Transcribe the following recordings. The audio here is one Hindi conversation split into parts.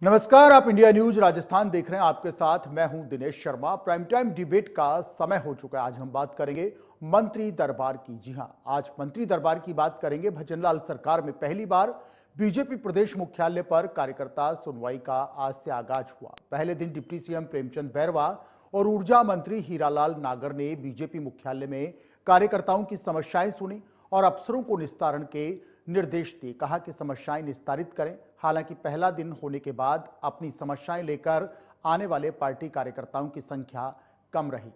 नमस्कार, आप इंडिया न्यूज राजस्थान देख रहे हैं। आपके साथ मैं हूं Dinesh Sharma. Prime time debate का समय हो चुका है। आज हम बात करेंगे मंत्री दरबार की। जी हां, आज मंत्री दरबार की बात करेंगे। भजनलाल सरकार में पहली बार बीजेपी प्रदेश मुख्यालय पर कार्यकर्ता सुनवाई का आज से आगाज हुआ। पहले दिन डिप्टी सीएम प्रेमचंद बैरवा और ऊर्जा मंत्री हीरालाल नागर ने बीजेपी मुख्यालय में कार्यकर्ताओं की समस्याएं सुनी और अफसरों को निस्तारण के निर्देश दिए। कहा कि समस्याएं निस्तारित करें। हालांकि पहला दिन होने के बाद अपनी समस्याएं लेकर आने वाले पार्टी कार्यकर्ताओं की संख्या कम रही।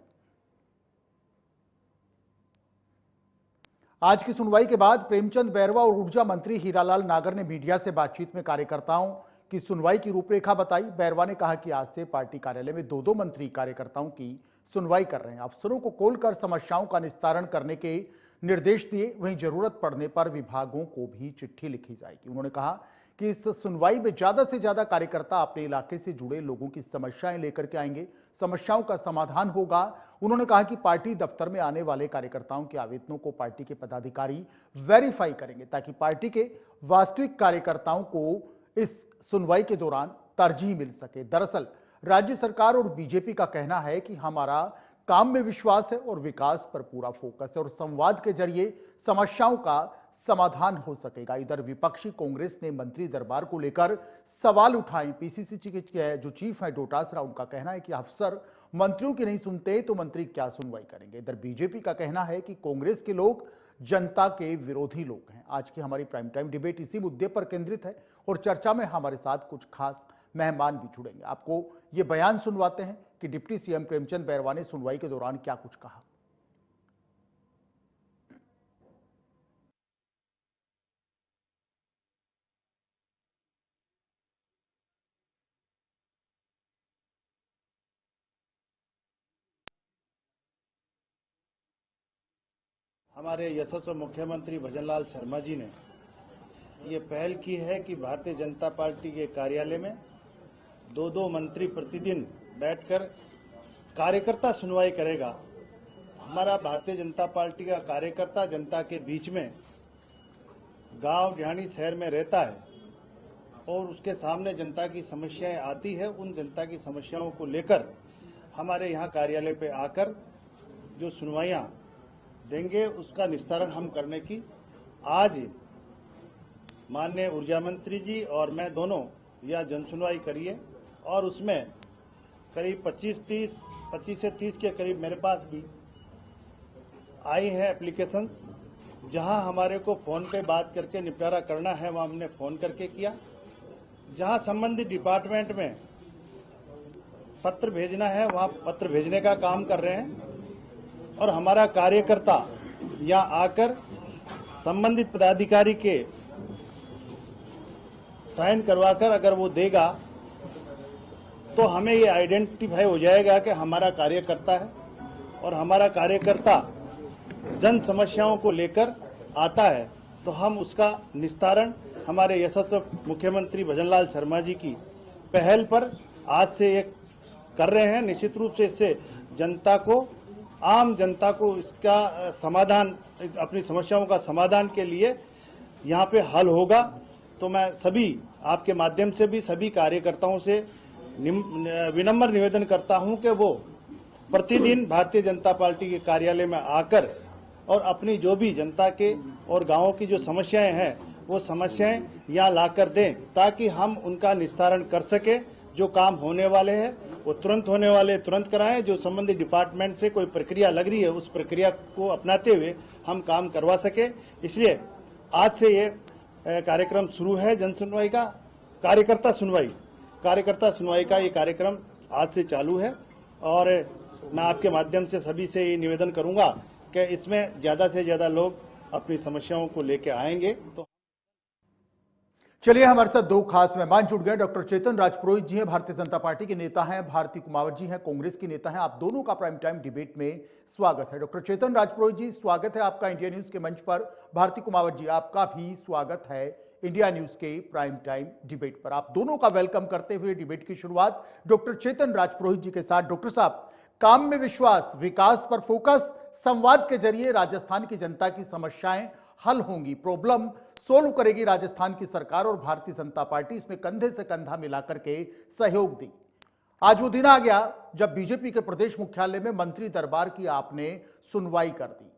आज की सुनवाई के बाद प्रेमचंद बैरवा और ऊर्जा मंत्री हीरालाल नागर ने मीडिया से बातचीत में कार्यकर्ताओं की सुनवाई की रूपरेखा बताई। बैरवा ने कहा कि आज से पार्टी कार्यालय में दो मंत्री कार्यकर्ताओं की सुनवाई कर रहे हैं। अफसरों को कॉल कर समस्याओं का निस्तारण करने के निर्देश दिए। वहीं जरूरत पड़ने पर विभागों को भी चिट्ठी लिखी जाएगी। उन्होंने कहा कि इस सुनवाई में ज्यादा से ज्यादा कार्यकर्ता अपने इलाके से जुड़े लोगों की समस्याएं लेकर के आएंगे, समस्याओं का समाधान होगा। उन्होंने कहा कि पार्टी दफ्तर में आने वाले कार्यकर्ताओं के आवेदनों को पार्टी के पदाधिकारी वेरीफाई करेंगे ताकि पार्टी के वास्तविक कार्यकर्ताओं को इस सुनवाई के दौरान तरजीह मिल सके। दरअसल राज्य सरकार और बीजेपी का कहना है कि हमारा काम में विश्वास है और विकास पर पूरा फोकस है और संवाद के जरिए समस्याओं का समाधान हो सकेगा। इधर विपक्षी कांग्रेस ने मंत्री दरबार को लेकर सवाल उठाए। पीसीसी के जो चीफ है डोटासरा, उनका कहना है कि अफसर मंत्रियों की नहीं सुनते तो मंत्री क्या सुनवाई करेंगे। इधर बीजेपी का कहना है कि कांग्रेस के लोग जनता के विरोधी लोग हैं। आज की हमारी प्राइम टाइम डिबेट इसी मुद्दे पर केंद्रित है और चर्चा में हमारे साथ कुछ खास मेहमान भी जुड़ेंगे। आपको ये बयान सुनवाते हैं कि डिप्टी सीएम प्रेमचंद बैरवा ने सुनवाई के दौरान क्या कुछ कहा। हमारे यशस्वी मुख्यमंत्री भजनलाल शर्मा जी ने ये पहल की है कि भारतीय जनता पार्टी के कार्यालय में दो मंत्री प्रतिदिन बैठकर कार्यकर्ता सुनवाई करेगा। हमारा भारतीय जनता पार्टी का कार्यकर्ता जनता के बीच में गांव ढाणी शहर में रहता है और उसके सामने जनता की समस्याएं आती है। उन जनता की समस्याओं को लेकर हमारे यहाँ कार्यालय पे आकर जो सुनवाइयां देंगे उसका निस्तारण हम करने की आज माननीय ऊर्जा मंत्री जी और मैं दोनों यह जनसुनवाई करिए और उसमें करीब 25 से 30 के करीब मेरे पास भी आई है एप्लीकेशंस। जहां हमारे को फोन पे बात करके निपटारा करना है वहां हमने फोन करके किया। जहां संबंधित डिपार्टमेंट में पत्र भेजना है वहां पत्र भेजने का काम कर रहे हैं और हमारा कार्यकर्ता यहाँ आकर संबंधित पदाधिकारी के साइन करवाकर अगर वो देगा तो हमें ये आइडेंटिफाई हो जाएगा कि हमारा कार्यकर्ता है और हमारा कार्यकर्ता जन समस्याओं को लेकर आता है तो हम उसका निस्तारण हमारे यशस्वी मुख्यमंत्री भजनलाल शर्मा जी की पहल पर आज से ये कर रहे हैं। निश्चित रूप से इससे जनता को, आम जनता को इसका समाधान, अपनी समस्याओं का समाधान के लिए यहाँ पे हल होगा। तो मैं सभी आपके माध्यम से भी सभी कार्यकर्ताओं से विनम्र निवेदन करता हूं कि वो प्रतिदिन भारतीय जनता पार्टी के कार्यालय में आकर और अपनी जो भी जनता के और गांवों की जो समस्याएं हैं वो समस्याएं यहाँ लाकर दें ताकि हम उनका निस्तारण कर सके। जो काम होने वाले हैं वो तुरंत होने वाले तुरंत कराएं। जो संबंधित डिपार्टमेंट से कोई प्रक्रिया लग रही है उस प्रक्रिया को अपनाते हुए हम काम करवा सके। इसलिए आज से ये कार्यक्रम शुरू है जन सुनवाई का, कार्यकर्ता सुनवाई का ये कार्यक्रम आज से चालू है और मैं आपके माध्यम से सभी से ये निवेदन करूंगा कि इसमें ज्यादा से ज्यादा लोग अपनी समस्याओं को लेकर आएंगे। तो चलिए, हमारे साथ दो खास मेहमान जुड़ गए। डॉक्टर चेतन राजपुरोहित जी हैं, भारतीय जनता पार्टी के नेता हैं। भारती कुमावत जी हैं, कांग्रेस की नेता हैं। आप दोनों का प्राइम टाइम डिबेट में स्वागत है। डॉक्टर चेतन राजपुरोहित जी, स्वागत है आपका इंडिया न्यूज के मंच पर। भारती कुमावत जी, आपका भी स्वागत है इंडिया न्यूज के प्राइम टाइम डिबेट पर। आप दोनों का वेलकम करते हुए डिबेट की शुरुआत डॉक्टर चेतन राजपुरोहित जी के साथ। डॉक्टर साहब, काम में विश्वास, विकास पर फोकस, संवाद के जरिए राजस्थान की जनता की समस्याएं हल होंगी, प्रॉब्लम सोल्व करेगी राजस्थान की सरकार और भारतीय जनता पार्टी इसमें कंधे से कंधा मिलाकर के सहयोग दी। आज वो दिन आ गया जब बीजेपी के प्रदेश मुख्यालय में मंत्री दरबार की आपने सुनवाई कर दी।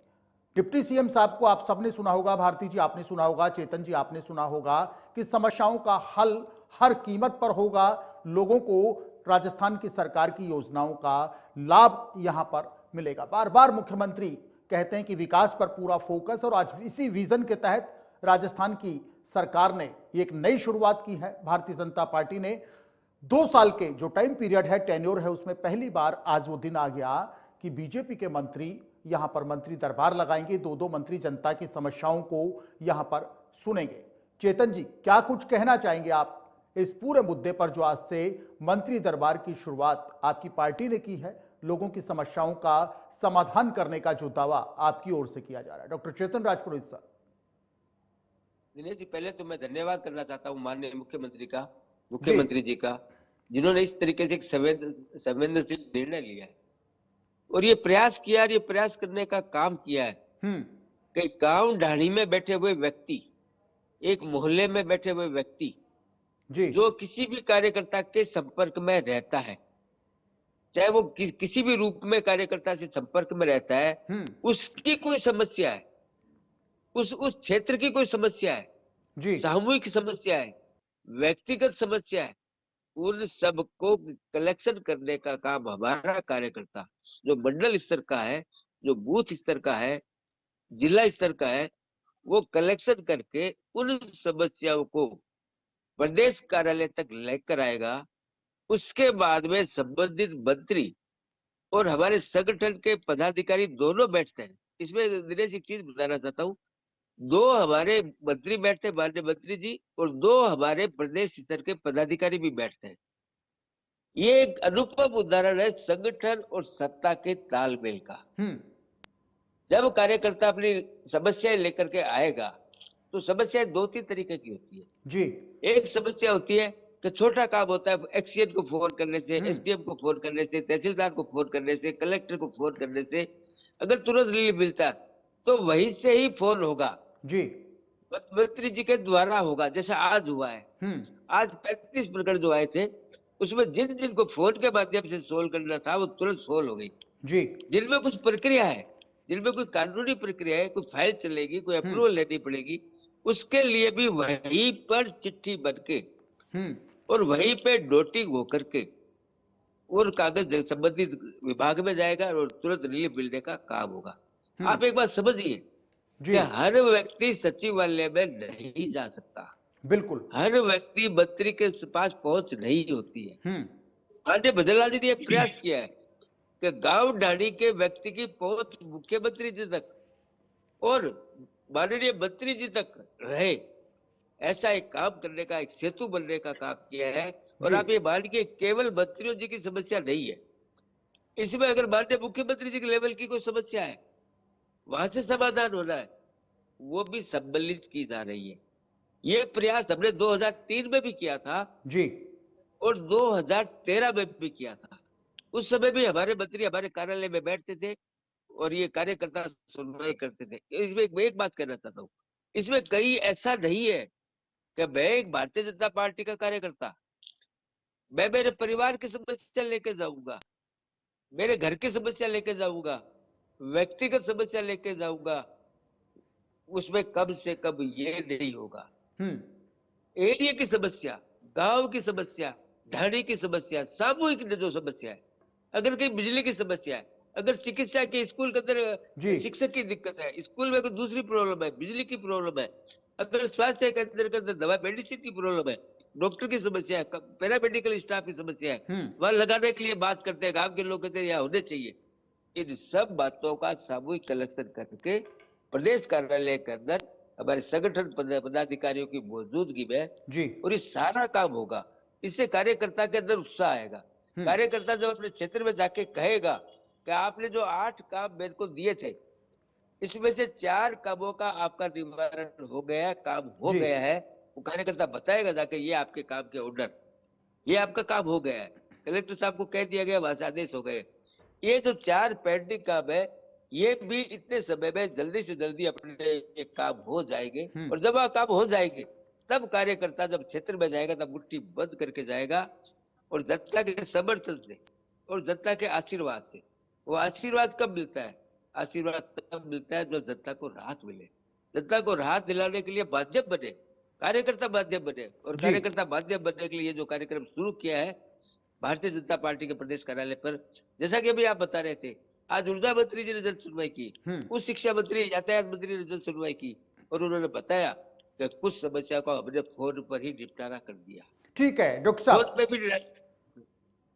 डिप्टी सीएम साहब को आप सबने सुना होगा, भारती जी आपने सुना होगा, चेतन जी आपने सुना होगा कि समस्याओं का हल हर कीमत पर होगा, लोगों को राजस्थान की सरकार की योजनाओं का लाभ यहां पर मिलेगा। बार बार मुख्यमंत्री कहते हैं कि विकास पर पूरा फोकस, और आज इसी विजन के तहत राजस्थान की सरकार ने एक नई शुरुआत की है। भारतीय जनता पार्टी ने 2 साल के जो टाइम पीरियड है, टेन्योर है, उसमें पहली बार आज वो दिन आ गया कि बीजेपी के मंत्री यहां पर मंत्री दरबार लगाएंगे। 2 मंत्री जनता की समस्याओं को यहां पर सुनेंगे। चेतन जी, क्या कुछ कहना चाहेंगे आप इस पूरे मुद्दे पर जो आज से मंत्री दरबार की शुरुआत आपकी पार्टी ने की है, लोगों की समस्याओं का समाधान करने का जो दावा आपकी ओर से किया जा रहा है? डॉक्टर चेतन राजपुरोहित साहब। दिनेश जी, पहले तो मैं धन्यवाद करना चाहता हूँ माननीय मुख्यमंत्री जी का, जिन्होंने इस तरीके से एक संवेदनशील निर्णय लिया है और ये प्रयास किया, और ये प्रयास करने का काम किया है कि गांव ढाणी में बैठे हुए व्यक्ति, एक मोहल्ले में बैठे हुए व्यक्ति जो किसी भी कार्यकर्ता के संपर्क में रहता है, चाहे वो किसी भी रूप में कार्यकर्ता से संपर्क में रहता है, उसकी कोई समस्या है, उस क्षेत्र की कोई समस्या है, सामूहिक समस्या है, व्यक्तिगत समस्या है, उन सबको कलेक्शन करने का काम हमारा कार्यकर्ता जो मंडल स्तर का है, जो बूथ स्तर का है, जिला स्तर का है, वो कलेक्शन करके उन समस्याओं को प्रदेश कार्यालय तक लेकर आएगा। उसके बाद में संबंधित मंत्री और हमारे संगठन के पदाधिकारी दोनों बैठते हैं। इसमें दिनेश एक चीज बताना चाहता हूँ, 2 हमारे मंत्री बैठते हैं, माननीय मंत्री जी, और 2 हमारे प्रदेश स्तर के पदाधिकारी भी बैठते हैं। ये एक अनुपम उदाहरण है संगठन और सत्ता के तालमेल का। जब कार्यकर्ता अपनी समस्याएं लेकर के आएगा तो समस्याएं 2-3 तरीके की होती है जी। एक समस्या होती है कि छोटा काम होता है, एक्सीएन को फोन करने से, एसडीएम को फोन करने से, तहसीलदार को फोन करने से, कलेक्टर को फोन करने से अगर तुरंत रिलीफ मिलता तो वहीं से ही फोन होगा जी, मंत्री जी के द्वारा होगा, जैसा आज हुआ है। आज 35 प्रकरण जो आए थे उसमें जिन जिनको फोन के माध्यम से सोल्व करना था वो तुरंत सोल्व हो गई जी। जिनमें कुछ प्रक्रिया है, जिनमें कोई कानूनी प्रक्रिया है, कोई फाइल चलेगी, कोई अप्रूवल लेनी पड़ेगी, उसके लिए भी वहीं पर चिट्ठी बनके और वहीं पे नोटिंग होकर के और कागज संबंधित विभाग में जाएगा और तुरंत रिलीफ मिलने का काम होगा। आप एक बात समझिए कि हर व्यक्ति सचिवालय में नहीं जा सकता, बिल्कुल हर व्यक्ति मंत्री के पास पहुंच नहीं होती है। माननीय भजनलाल जी ने प्रयास किया है कि गांव ढाणी के व्यक्ति की पहुंच मुख्यमंत्री जी तक और माननीय मंत्री जी तक रहे, ऐसा एक काम करने का, एक सेतु बनने का काम किया है। और आप ये मानिए केवल मंत्रियों जी की समस्या नहीं है, इसमें अगर माननीय मुख्यमंत्री जी के लेवल की कोई समस्या है, वहां से समाधान होना है, वो भी सम्मिलित की जा रही है। ये प्रयास हमने 2003 में भी किया था जी और 2013 में भी किया था। उस समय भी हमारे मंत्री हमारे कार्यालय में बैठते थे और ये कार्यकर्ता सुनवाई करते थे। इसमें एक बात कहना चाहता हूँ, इसमें कहीं ऐसा नहीं है कि मैं एक भारतीय जनता पार्टी का कार्यकर्ता, मैं मेरे परिवार की समस्या लेके जाऊंगा, मेरे घर की समस्या लेके जाऊंगा, व्यक्तिगत समस्या लेके जाऊंगा, उसमें कम से कम ये नहीं होगा। एरिया की समस्या, गांव की समस्या, ढाणी की समस्या, सामूहिक जो समस्या है, अगर कहीं बिजली की समस्या है, अगर चिकित्सा के स्कूल के अंदर शिक्षक की दिक्कत है, स्कूल में कोई दूसरी प्रॉब्लम है, बिजली की प्रॉब्लम है, अगर स्वास्थ्य के अंदर दवा मेडिसिन की प्रॉब्लम है, डॉक्टर की समस्या है, पैरामेडिकल स्टाफ की समस्या है, वहां लगाने के लिए बात करते हैं, गांव के लोग कहते हैं यहाँ होने चाहिए। इन सब बातों का सामूहिक कलेक्शन करके प्रदेश कार्यालय के अंदर हमारे संगठन पदाधिकारियों की मौजूदगी में जी और ये सारा काम होगा। इससे कार्यकर्ता के अंदर उत्साह आएगा। कार्यकर्ता जब अपने क्षेत्र में जाके कहेगा कि आपने जो 8 काम मेरे को दिए थे, इसमें से 4 कामों का आपका निवारण हो गया, काम हो गया है, वो कार्यकर्ता बताएगा जाके ये आपके काम के ऑर्डर, ये आपका काम हो गया है, कलेक्टर साहब को कह दिया गया, वहां से आदेश हो गए। ये जो 4 पेंडिंग काम है, ये भी इतने समय में जल्दी से जल्दी अपने ये काम हो जाएंगे। हम्म। और जब वह काम हो जाएंगे तब कार्यकर्ता जब क्षेत्र में जाएगा तब मुट्ठी बंद करके जाएगा, और जनता के समर्थन से और जनता के आशीर्वाद से। वो आशीर्वाद कब मिलता है? आशीर्वाद तब मिलता है जब जनता को राहत मिले। जनता को राहत दिलाने के लिए माध्यम बने, कार्यकर्ता माध्यम बने, और जी। कार्यकर्ता माध्यम बनने के लिए ये जो कार्यक्रम शुरू किया है भारतीय जनता पार्टी के प्रदेश कार्यालय पर, जैसा कि अभी आप बता रहे थे, आज ऊर्जा मंत्री जी ने जन सुनवाई की, उस शिक्षा मंत्री, यातायात मंत्री ने जन सुनवाई की, और उन्होंने बताया कि कुछ समस्या को हमने फोन पर ही निपटारा कर दिया। ठीक है डॉक्टर फोन साहब। पे भी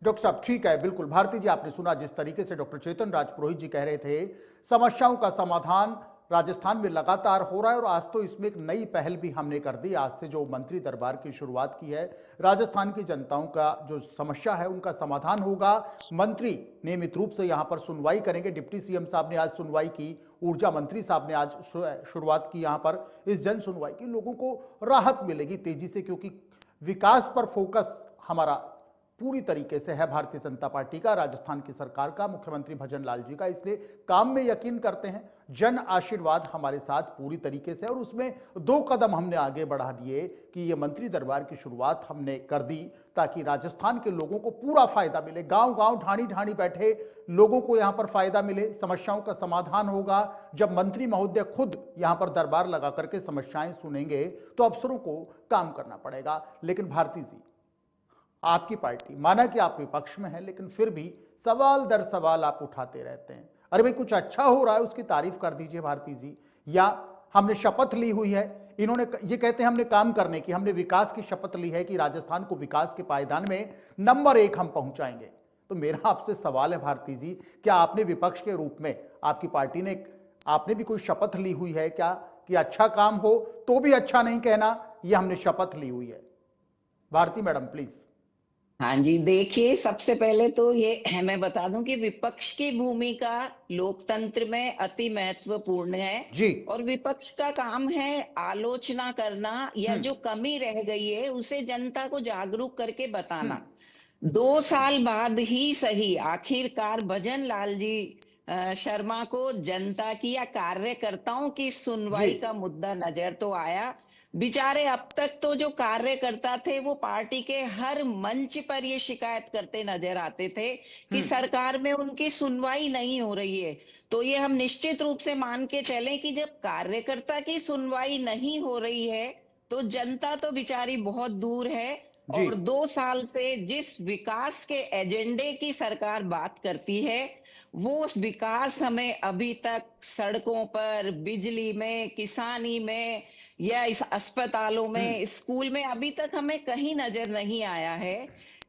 डॉक्टर साहब ठीक है, बिल्कुल भारती जी, आपने सुना जिस तरीके से डॉक्टर चेतन राज पुरोहित जी कह रहे थे, समस्याओं का समाधान राजस्थान में लगातार हो रहा है, और आज तो इसमें एक नई पहल भी हमने कर दी। आज से जो मंत्री दरबार की शुरुआत की है, राजस्थान की जनताओं का जो समस्या है उनका समाधान होगा। मंत्री नियमित रूप से यहाँ पर सुनवाई करेंगे। डिप्टी सीएम साहब ने आज सुनवाई की, ऊर्जा मंत्री साहब ने आज शुरुआत की यहाँ पर इस जन सुनवाई की। लोगों को राहत मिलेगी तेजी से, क्योंकि विकास पर फोकस हमारा पूरी तरीके से है भारतीय जनता पार्टी का, राजस्थान की सरकार का, मुख्यमंत्री भजन लाल जी का। इसलिए काम में यकीन करते हैं। जन आशीर्वाद हमारे साथ पूरी तरीके से, और उसमें 2 कदम हमने आगे बढ़ा दिए कि ये मंत्री दरबार की शुरुआत हमने कर दी ताकि राजस्थान के लोगों को पूरा फायदा मिले। गांव गांव ढाणी ढाणी बैठे लोगों को यहां पर फायदा मिले, समस्याओं का समाधान होगा। जब मंत्री महोदय खुद यहां पर दरबार लगा करके समस्याएं सुनेंगे तो अफसरों को काम करना पड़ेगा। लेकिन भारती जी, आपकी पार्टी, माना कि आप विपक्ष में हैं, लेकिन फिर भी सवाल दर सवाल आप उठाते रहते हैं। अरे भाई, कुछ अच्छा हो रहा है उसकी तारीफ कर दीजिए भारती जी। या हमने शपथ ली हुई है, इन्होंने ये कहते हैं हमने काम करने की, हमने विकास की शपथ ली है कि राजस्थान को विकास के पायदान में नंबर 1 हम पहुंचाएंगे। तो मेरा आपसे सवाल है भारती जी, क्या आपने विपक्ष के रूप में, आपकी पार्टी ने, आपने भी कोई शपथ ली हुई है क्या कि अच्छा काम हो तो भी अच्छा नहीं कहना, ये हमने शपथ ली हुई है? Bharti madam please. हाँ जी, देखिए सबसे पहले तो ये मैं बता दूं कि विपक्ष की भूमिका लोकतंत्र में अति महत्वपूर्ण है। जी। और विपक्ष का काम है आलोचना करना, या जो कमी रह गई है उसे जनता को जागरूक करके बताना। 2 साल बाद ही सही आखिरकार भजन लाल जी शर्मा को जनता की या कार्यकर्ताओं की सुनवाई का मुद्दा नजर तो आया। बेचारे अब तक तो जो कार्यकर्ता थे वो पार्टी के हर मंच पर ये शिकायत करते नजर आते थे कि सरकार में उनकी सुनवाई नहीं हो रही है। तो ये हम निश्चित रूप से मान के चलें कि जब कार्यकर्ता की सुनवाई नहीं हो रही है तो जनता तो बेचारी बहुत दूर है। और 2 साल से जिस विकास के एजेंडे की सरकार बात करती है, वो विकास हमें अभी तक सड़कों पर, बिजली में, किसानी में, या इस अस्पतालों में, स्कूल में अभी तक हमें कहीं नजर नहीं आया है।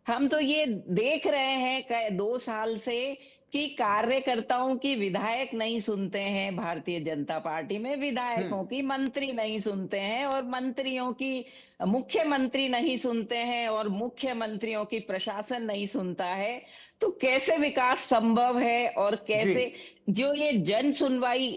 हम तो ये देख रहे हैं 2 साल से कि कार्यकर्ताओं की विधायक नहीं सुनते हैं भारतीय जनता पार्टी में, विधायकों की मंत्री नहीं सुनते हैं, और मंत्रियों की मुख्यमंत्री नहीं सुनते हैं, और मुख्यमंत्रियों की प्रशासन नहीं सुनता है। तो कैसे विकास संभव है? और कैसे जो ये जन सुनवाई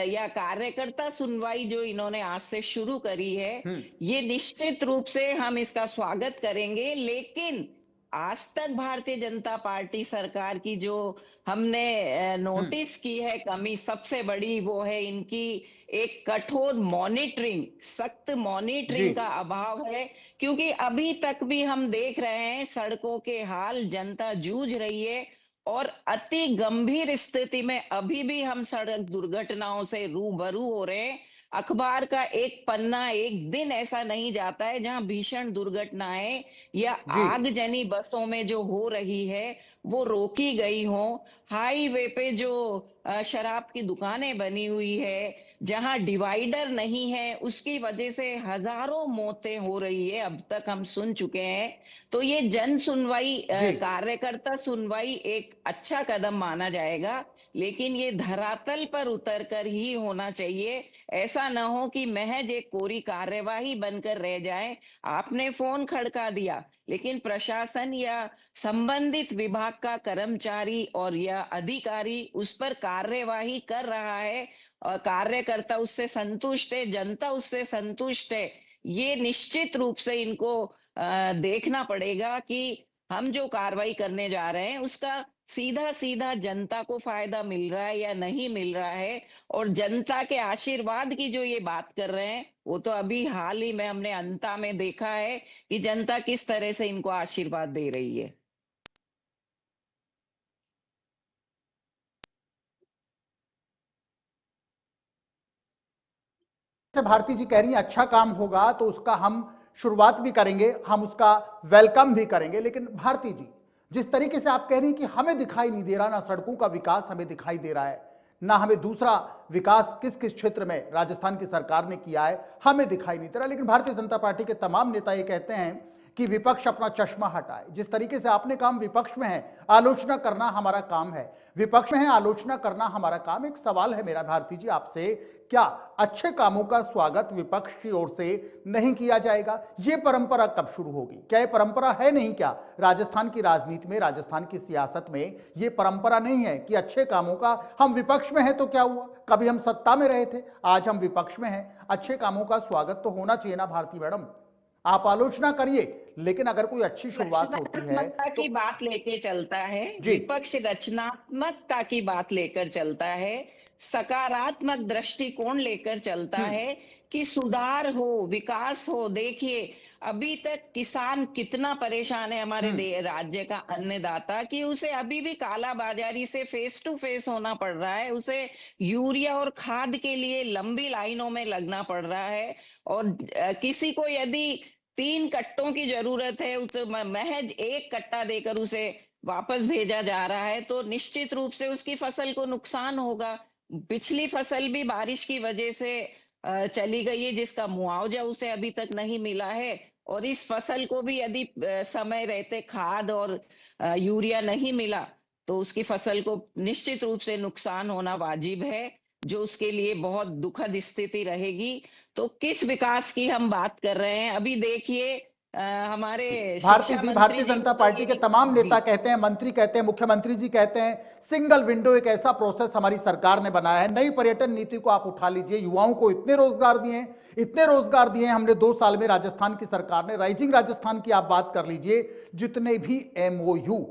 या कार्यकर्ता सुनवाई जो इन्होंने आज से शुरू करी है, ये निश्चित रूप से हम इसका स्वागत करेंगे। लेकिन आज तक भारतीय जनता पार्टी सरकार की जो हमने नोटिस की है कमी सबसे बड़ी, वो है इनकी एक कठोर मॉनिटरिंग, सख्त मॉनिटरिंग का अभाव है। क्योंकि अभी तक भी हम देख रहे हैं सड़कों के हाल, जनता जूझ रही है, और अति गंभीर स्थिति में अभी भी हम सड़क दुर्घटनाओं से रूबरू हो रहे हैं। अखबार का एक पन्ना एक दिन ऐसा नहीं जाता है जहां भीषण दुर्घटनाएं या आगजनी बसों में जो हो रही है वो रोकी गई हो। हाईवे पे जो शराब की दुकानें बनी हुई है, जहां डिवाइडर नहीं है, उसकी वजह से हजारों मौतें हो रही है, अब तक हम सुन चुके हैं। तो ये जन सुनवाई, कार्यकर्ता सुनवाई एक अच्छा कदम माना जाएगा, लेकिन ये धरातल पर उतरकर ही होना चाहिए। ऐसा ना हो कि महज एक कोरी कार्यवाही बनकर रह जाए। आपने फोन खड़का दिया, लेकिन प्रशासन या संबंधित विभाग का कर्मचारी और या अधिकारी उस पर कार्यवाही कर रहा है, और कार्यकर्ता उससे संतुष्ट है, जनता उससे संतुष्ट है। ये निश्चित रूप से इनको देखना पड़ेगा कि हम जो कार्रवाई करने जा रहे हैं उसका सीधा सीधा जनता को फायदा मिल रहा है या नहीं मिल रहा है, और जनता के आशीर्वाद की जो ये बात कर रहे हैं, वो तो अभी हाल ही में हमने अंता में देखा है कि जनता किस तरह से इनको आशीर्वाद दे रही है। से भारती जी कह रही हैं अच्छा काम होगा तो उसका हम शुरुआत भी करेंगे, हम उसका वेलकम भी करेंगे। लेकिन भारती जी, जिस तरीके से आप कह रही हैं कि हमें दिखाई नहीं दे रहा, ना सड़कों का विकास हमें दिखाई दे रहा है, ना हमें दूसरा विकास किस किस क्षेत्र में राजस्थान की सरकार ने किया है हमें दिखाई नहीं दे रहा, लेकिन भारतीय जनता पार्टी के तमाम नेता ये कहते हैं कि विपक्ष अपना चश्मा हटाए। जिस तरीके से आपने काम विपक्ष में है, आलोचना करना हमारा काम है, विपक्ष में है आलोचना करना हमारा काम। एक सवाल है मेरा भारती जी आपसे, क्या अच्छे कामों का स्वागत विपक्ष की ओर से नहीं किया जाएगा? ये परंपरा कब शुरू होगी? क्या ये परंपरा है नहीं क्या राजस्थान की राजनीति में, राजस्थान की सियासत में ये परंपरा नहीं है कि अच्छे कामों का, हम विपक्ष में हैं तो क्या हुआ, कभी हम सत्ता में रहे थे, आज हम विपक्ष में हैं, अच्छे कामों का स्वागत तो होना चाहिए ना भारती मैडम? आप आलोचना करिए, लेकिन अगर कोई अच्छी शुरुआत होती है रचनात्मकता तो की बात लेके चलता है, जी। विपक्ष रचनात्मकता की बात लेकर चलता है, सकारात्मक दृष्टिकोण लेकर चलता है कि सुधार हो, विकास हो। देखिए, अभी तक किसान कितना परेशान है, हमारे राज्य का अन्नदाता, कि उसे अभी भी काला बाजारी से फेस टू फेस होना पड़ रहा है, उसे यूरिया और खाद के लिए लंबी लाइनों में लगना पड़ रहा है। और किसी को यदि 3 कट्टों की जरूरत है, उसे महज 1 कट्टा देकर उसे वापस भेजा जा रहा है, तो निश्चित रूप से उसकी फसल को नुकसान होगा। पिछली फसल भी बारिश की वजह से चली गई है, जिसका मुआवजा उसे अभी तक नहीं मिला है, और इस फसल को भी यदि समय रहते खाद और यूरिया नहीं मिला, तो उसकी फसल को निश्चित रूप से नुकसान होना वाजिब है, जो उसके लिए बहुत दुखद स्थिति रहेगी। तो किस विकास की हम बात कर रहे हैं? अभी देखिए, हमारे भारती शिक्षा जी, मंत्री भारतीय जी जनता तो पार्टी के ये तमाम जी नेता कहते हैं, मंत्री कहते हैं, मुख्यमंत्री जी कहते हैं, सिंगल विंडो एक ऐसा प्रोसेस हमारी सरकार ने बनाया है। नई पर्यटन नीति को आप उठा लीजिए, युवाओं को इतने रोजगार दिए हैं, इतने रोजगार दिए हैं हमने 2 साल में राजस्थान की सरकार ने। राइजिंग राजस्थान की आप बात कर लीजिए, जितने भी एमओयू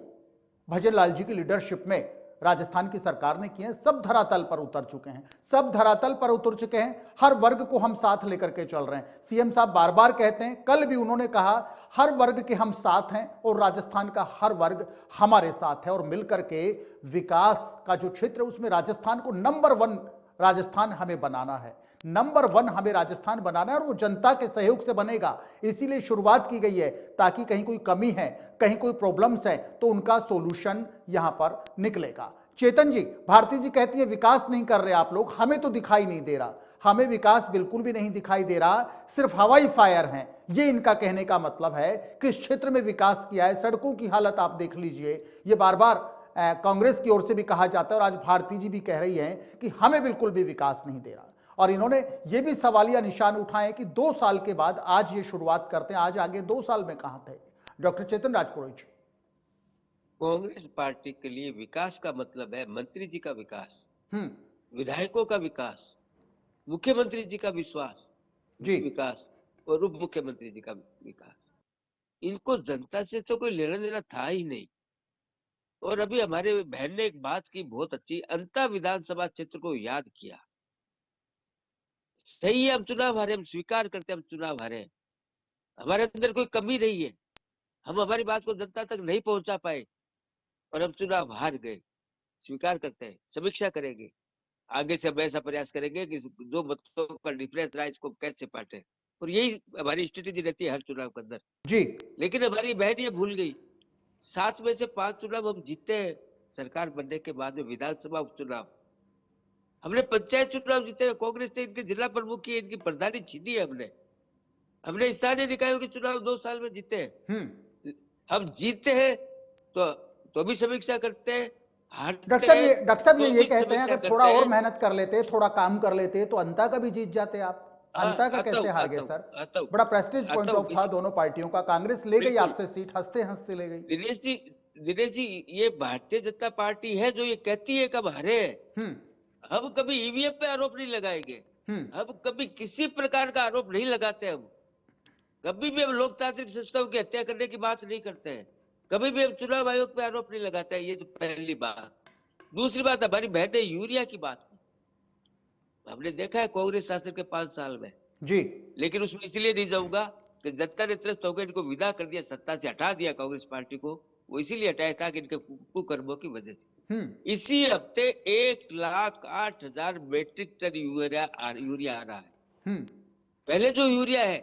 भजन लाल जी की लीडरशिप में राजस्थान की सरकार ने किए हैं, सब धरातल पर उतर चुके हैं, सब धरातल पर उतर चुके हैं। हर वर्ग को हम साथ लेकर के चल रहे हैं। सीएम साहब बार बार कहते हैं, कल भी उन्होंने कहा हर वर्ग के हम साथ हैं और राजस्थान का हर वर्ग हमारे साथ है, और मिलकर के विकास का जो क्षेत्र है उसमें राजस्थान को नंबर 1 राजस्थान हमें बनाना है, नंबर 1 हमें राजस्थान बनाना है, और वो जनता के सहयोग से बनेगा। इसीलिए शुरुआत की गई है, ताकि कहीं कोई कमी है, कहीं कोई प्रॉब्लम्स है, तो उनका सॉल्यूशन यहां पर निकलेगा। चेतन जी, भारती जी कहती है विकास नहीं कर रहे आप लोग, हमें तो दिखाई नहीं दे रहा, हमें विकास बिल्कुल भी नहीं दिखाई दे रहा, सिर्फ हवाई फायर हैं। ये इनका कहने का मतलब है कि इस क्षेत्र में विकास किया है। सड़कों की हालत आप देख लीजिए, ये बार बार कांग्रेस की ओर से भी कहा जाता है, और आज भारती जी भी कह रही हैं कि हमें बिल्कुल भी विकास नहीं दे रहा। और इन्होंने ये भी सवालिया निशान उठाए कि 2 साल के बाद आज ये शुरुआत करते हैं, आज आगे 2 साल में कहां थे? डॉक्टर चेतन राजपुरोहित जी। कांग्रेस पार्टी के लिए विकास का मतलब है मंत्री जी का विकास, हम्म। विधायकों का विकास, मुख्यमंत्री जी का विश्वास जी। विकास और उप मुख्यमंत्री जी का विकास। इनको जनता से तो कोई लेना देना था ही नहीं। और अभी हमारे बहन ने एक बात की बहुत अच्छी, अंता विधानसभा क्षेत्र को याद किया। सही है, हम चुनाव हारे, हम स्वीकार करते हैं हम चुनाव हारे, हमारे अंदर कोई कमी रही है, हम हमारी बात को जनता तक नहीं पहुंचा पाए और हम चुनाव हार गए, स्वीकार करते हैं, समीक्षा करेंगे, आगे से हम ऐसा प्रयास करेंगे कि जो मतों का डिफरेंस रहा इसको कैसे पाटे, और यही हमारी स्ट्रेटेजी रहती है हर चुनाव के अंदर। जी। लेकिन हमारी बहन ये भूल गई, 7 में से 5 चुनाव हम जीते हैं सरकार बनने के बाद में, विधानसभा उपचुनाव, हमने पंचायत चुनाव जीते हैं, कांग्रेस ने इनके जिला प्रमुख की, इनकी प्रधानी छीनी है हमने स्थानीय निकायों के चुनाव 2 साल में जीते हैं। हम जीते हैं तो भी समीक्षा करते हैं, डॉक्टर साहब ये भी कहते हैं समीक्षा अगर थोड़ा करते और हैं। मेहनत कर लेते, थोड़ा काम कर लेते तो अंता का भी जीत जाते आप। अंता का कैसे हार गए सर? बड़ा प्रेस्टीज पॉइंट ऑफ था दोनों पार्टियों का, कांग्रेस ले गई आपसे सीट, हंसते हंसते ले गई। दिनेश जी, ये भारतीय जनता पार्टी है जो ये कहती है कब हारे हैं। हम कभी ईवीएम पे आरोप नहीं लगाएंगे, हम कभी किसी प्रकार का आरोप नहीं लगाते, हम कभी भी हम लोकतांत्रिक सिस्टम की हत्या करने की बात नहीं करते हैं। कभी भी हम चुनाव आयोग पे आरोप नहीं लगाते हैं, ये तो पहली बात। दूसरी बात, हमारी बहन ने यूरिया की बात की। हमने देखा है कांग्रेस शासन के 5 साल में, जी लेकिन उसमें इसलिए नहीं जाऊंगा कि जनता ने त्रस्त होकर इनको विदा कर दिया, सत्ता से हटा दिया कांग्रेस पार्टी को। वो इसीलिए हटाया था कि इनके कुकर्मों की वजह से। इसी हफ्ते 1,08,000 मीट्रिक टन यूरिया आ रहा है। पहले जो यूरिया है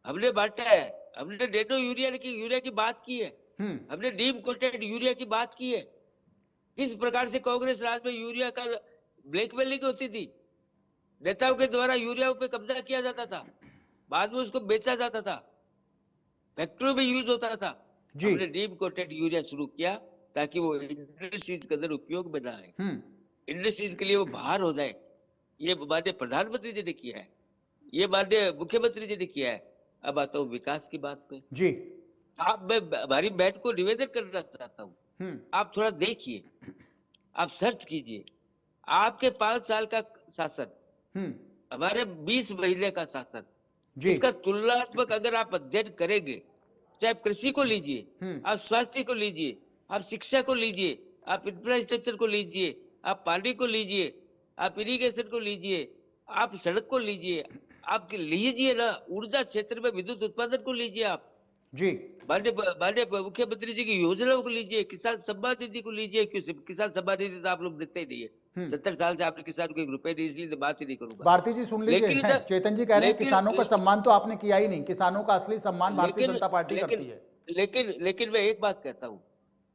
हमने बांटा है, हमने नैनो यूरिया की बात की है, हमने नीम कोटेड यूरिया की बात की है। किस प्रकार से कांग्रेस राज में यूरिया का ब्लैकमेलिंग होती थी, नेताओं के द्वारा यूरिया पे कब्जा किया जाता था, बाद में उसको बेचा जाता था, फैक्ट्री में यूज होता था। हमने नीम कोटेड यूरिया शुरू किया ताकि वो इंडस्ट्रीज के अंदर उपयोग में ना आए, इंडस्ट्रीज के लिए वो बाहर हो जाए। ये माननीय प्रधानमंत्री जी ने किया है, ये माननीय मुख्यमंत्री जी ने किया है। अब आता हूँ विकास की बात पे। जी मैं हमारी बहन को निवेदन करना चाहता हूँ, आप थोड़ा देखिए, आप सर्च कीजिए। आपके 5 साल का शासन, हमारे 20 महीने का शासन, इसका तुलनात्मक अगर आप अध्ययन करेंगे, चाहे आप कृषि को लीजिए, आप स्वास्थ्य को लीजिए, आप शिक्षा को लीजिए, आप इंफ्रास्ट्रक्चर को लीजिए, आप पानी को लीजिए, आप इरिगेशन को लीजिए, आप सड़क को लीजिए, आप लीजिए ना ऊर्जा क्षेत्र में विद्युत उत्पादन को लीजिए, आप जी माननीय मुख्यमंत्री जी की योजनाओं को लीजिए, किसान सम्मान निधि को लीजिए। क्यों किसान सम्मान निधि तो आप लोग देते ही नहीं है, 70 साल से आपने किसान को 1 रुपए नहीं, इसलिए तो बात ही नहीं करूंगा। भारती जी सुन लीजिए, चेतन जी कह रहे हैं किसानों का सम्मान तो आपने किया ही नहीं, किसानों का असली सम्मान भारतीय जनता पार्टी करती है। लेकिन मैं एक बात कहता हूँ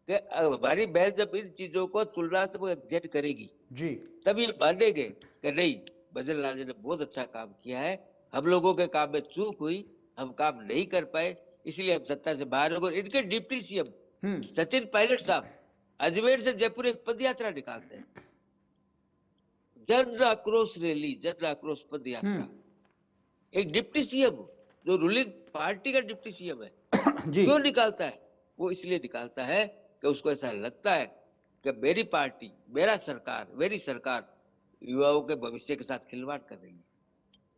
कि हमारी बहन जब इन चीजों को तुलनात्मक अध्ययन करेगी जी, तब ये मानेंगे कि नहीं, भजन लाल जी ने बहुत अच्छा काम किया है, हम लोगों के काम में चूक हुई, हम काम नहीं कर पाए, इसलिए हम सत्ता से बाहर हो गए। इनके डिप्टी सीएम सचिन पायलट साहब अजमेर से जयपुर एक पद यात्रा निकालते हैं, जन आक्रोश रैली, जन आक्रोश पद यात्रा। एक डिप्टी सीएम जो रूलिंग पार्टी का डिप्टी सीएम है क्यों निकालता है? वो इसलिए निकालता है कि उसको ऐसा लगता है कि मेरी पार्टी, मेरी सरकार युवाओं के भविष्य के साथ खिलवाड़ कर रही है,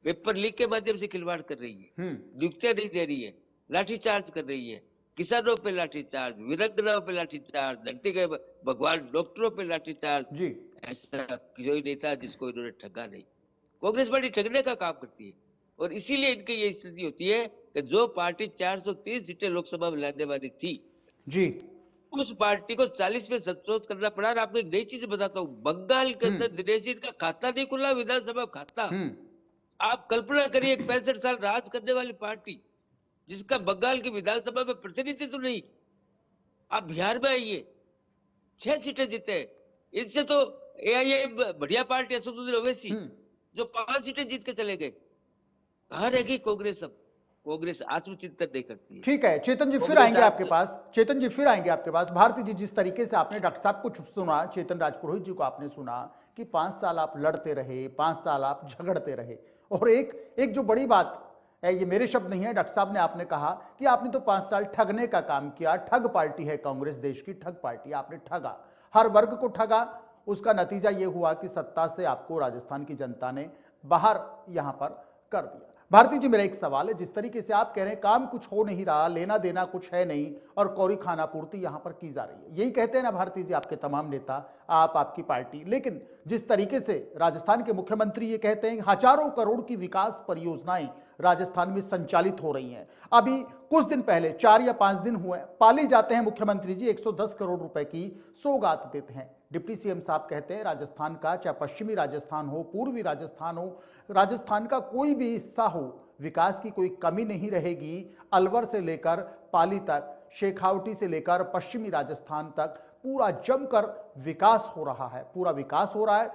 पेपर लीक के माध्यम से खिलवाड़ कर रही है, नियुक्तियां नहीं दे रही है, लाठीचार्ज कर रही है, किसानों पे लाठीचार्ज, विरंगनाओं पे लाठीचार्ज, धरती के भगवान डॉक्टरों पे लाठीचार्ज। ऐसा कोई नहीं था जिसको इन्होंने ठगा नहीं। कांग्रेस पार्टी ठगने का काम करती है और इसीलिए इनकी ये स्थिति होती है कि जो पार्टी 430 सीटें लोकसभा में लाने वाली थी जी, उस पार्टी को 40 में संशोधन करना पड़ा। और आपको एक नई चीज बताता हूँ, बंगाल के अंदर दिनेश जी का खाता नहीं खुला, विधानसभा खाता। आप कल्पना करिए, 65 साल राज करने वाली पार्टी जिसका बंगाल की विधानसभा में प्रतिनिधित्व नहीं, आप बिहार में आइए 6 सीटें जीते। इनसे तो एआईएम बढ़िया पार्टी, असदुद्दीन ओवैसी जो 5 सीटें जीत के चले गए। कहाँ रह गई कांग्रेस? अब कांग्रेस आत्मचिंतन नहीं करती है। ठीक है, चेतन जी फिर आएंगे आपके पास, चेतन जी फिर आएंगे आपके पास। भारती जी, जिस तरीके से आपने डॉक्टर साहब को सुना, चेतन राजपुरोहित जी को आपने सुना कि 5 साल आप लड़ते रहे, 5 साल आप झगड़ते रहे, और एक जो बड़ी बात है, ये मेरे शब्द नहीं है, डॉक्टर साहब ने आपने कहा कि आपने तो 5 साल ठगने का काम किया। ठग पार्टी है कांग्रेस, देश की ठग पार्टी, आपने ठगा, हर वर्ग को ठगा। उसका नतीजा ये हुआ कि सत्ता से आपको राजस्थान की जनता ने बाहर यहां पर कर दिया। भारती जी, मेरा एक सवाल है, जिस तरीके से आप कह रहे हैं काम कुछ हो नहीं रहा, लेना देना कुछ है नहीं और कौड़ी खाना पूर्ति यहां पर की जा रही है, यही कहते हैं ना भारती जी आपके तमाम नेता, आपकी पार्टी। लेकिन जिस तरीके से राजस्थान के मुख्यमंत्री ये कहते हैं हजारों करोड़ की विकास परियोजनाएं राजस्थान में संचालित हो रही हैं। अभी कुछ दिन पहले, 4 या 5 दिन हुए, पाली जाते हैं मुख्यमंत्री जी, 110 करोड़ रुपए की सौगात देते हैं। डिप्टी सीएम साहब कहते हैं राजस्थान का, चाहे पश्चिमी राजस्थान हो, पूर्वी राजस्थान हो, राजस्थान का कोई भी हिस्सा हो, विकास की कोई कमी नहीं रहेगी। अलवर से लेकर पाली तक, शेखावटी से लेकर पश्चिमी राजस्थान तक पूरा जमकर विकास हो रहा है, पूरा विकास हो रहा है।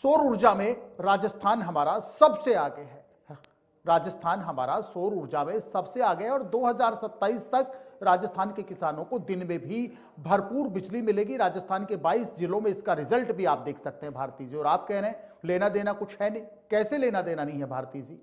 सौर ऊर्जा में राजस्थान हमारा सबसे आगे है, राजस्थान हमारा सौर ऊर्जा में सबसे आगे है और 2027 तक राजस्थान के किसानों को दिन में भी भरपूर बिजली मिलेगी। राजस्थान के 22 जिलों में इसका रिजल्ट भी आप देख सकते हैं भारती जी। और आप कह रहे हैं लेना देना कुछ है नहीं, कैसे लेना देना नहीं है भारती जी?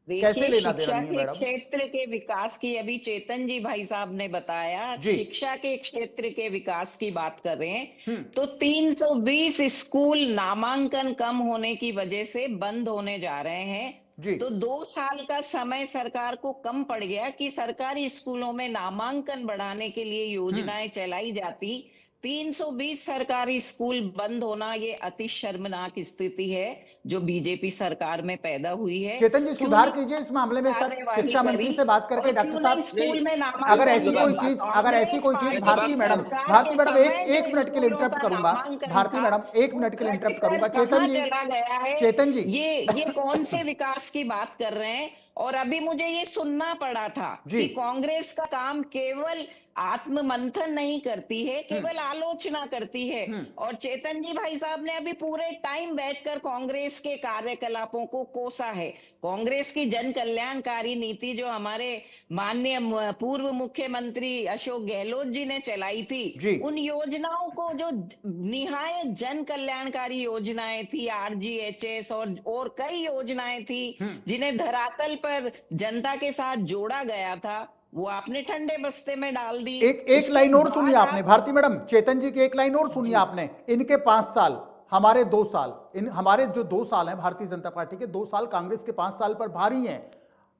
देखिए, शिक्षा के क्षेत्र के विकास की अभी चेतन जी भाई साहब ने बताया, शिक्षा के क्षेत्र के विकास की बात कर रहे हैं तो 320 स्कूल नामांकन कम होने की वजह से बंद होने जा रहे हैं। जी तो 2 साल का समय सरकार को कम पड़ गया कि सरकारी स्कूलों में नामांकन बढ़ाने के लिए योजनाएं चलाई जाती। 320 सरकारी स्कूल बंद होना ये अति शर्मनाक स्थिति है जो बीजेपी सरकार में पैदा हुई है। चेतन जी, क्यों सुधार नहीं कीजिए इस मामले में सर, कार्यवाही शिक्षा करी मंत्री से बात करके। और डॉक्टर क्यों साहब, नहीं स्कूल में अगर नामांकन ऐसी दिया? कोई चीज, अगर ऐसी कांग्रेस कोई चीज, पार्टी भारती की मैडम, सरकार भारती के मैडम, एक समय एक जो मिनट के लिए स्कूलों इंटरप्ट का करूंगा। नामांकन भारती था मैडम, एक वो मिनट के लिए इंटरप्ट घटकर करूंगा। चेतन कहाँ जी, चला गया है? चेतन जी, ये कौन से विकास की बात कर रहे हैं? और अभी मुझे ये सुनना पड़ा था जी कि कांग्रेस का काम केवल आत्म मंथन नहीं करती है, केवल आलोचना करती है। और चेतन जी भाई साहब ने अभी पूरे टाइम बैठकर कांग्रेस के कार्यकलापों को कोसा है। कांग्रेस की जन कल्याणकारी नीति जो हमारे माननीय पूर्व मुख्यमंत्री अशोक गहलोत जी ने चलाई थी, जी उन योजनाओं को जो निहायत जन कल्याणकारी योजनाएं थी, आरजीएचएस और कई योजनाएं थी जिन्हें धरातल पर जनता के साथ जोड़ा गया था, वो आपने ठंडे बस्ते में डाल दी। एक उसके लाइन और सुनिए बाद आपने, भारती मैडम, चेतन जी की एक लाइन और सुनिए जी आपने। इनके 5 साल, हमारे 2 साल, इन हमारे जो 2 साल हैं भारतीय जनता पार्टी के, 2 साल कांग्रेस के 5 साल पर भारी हैं।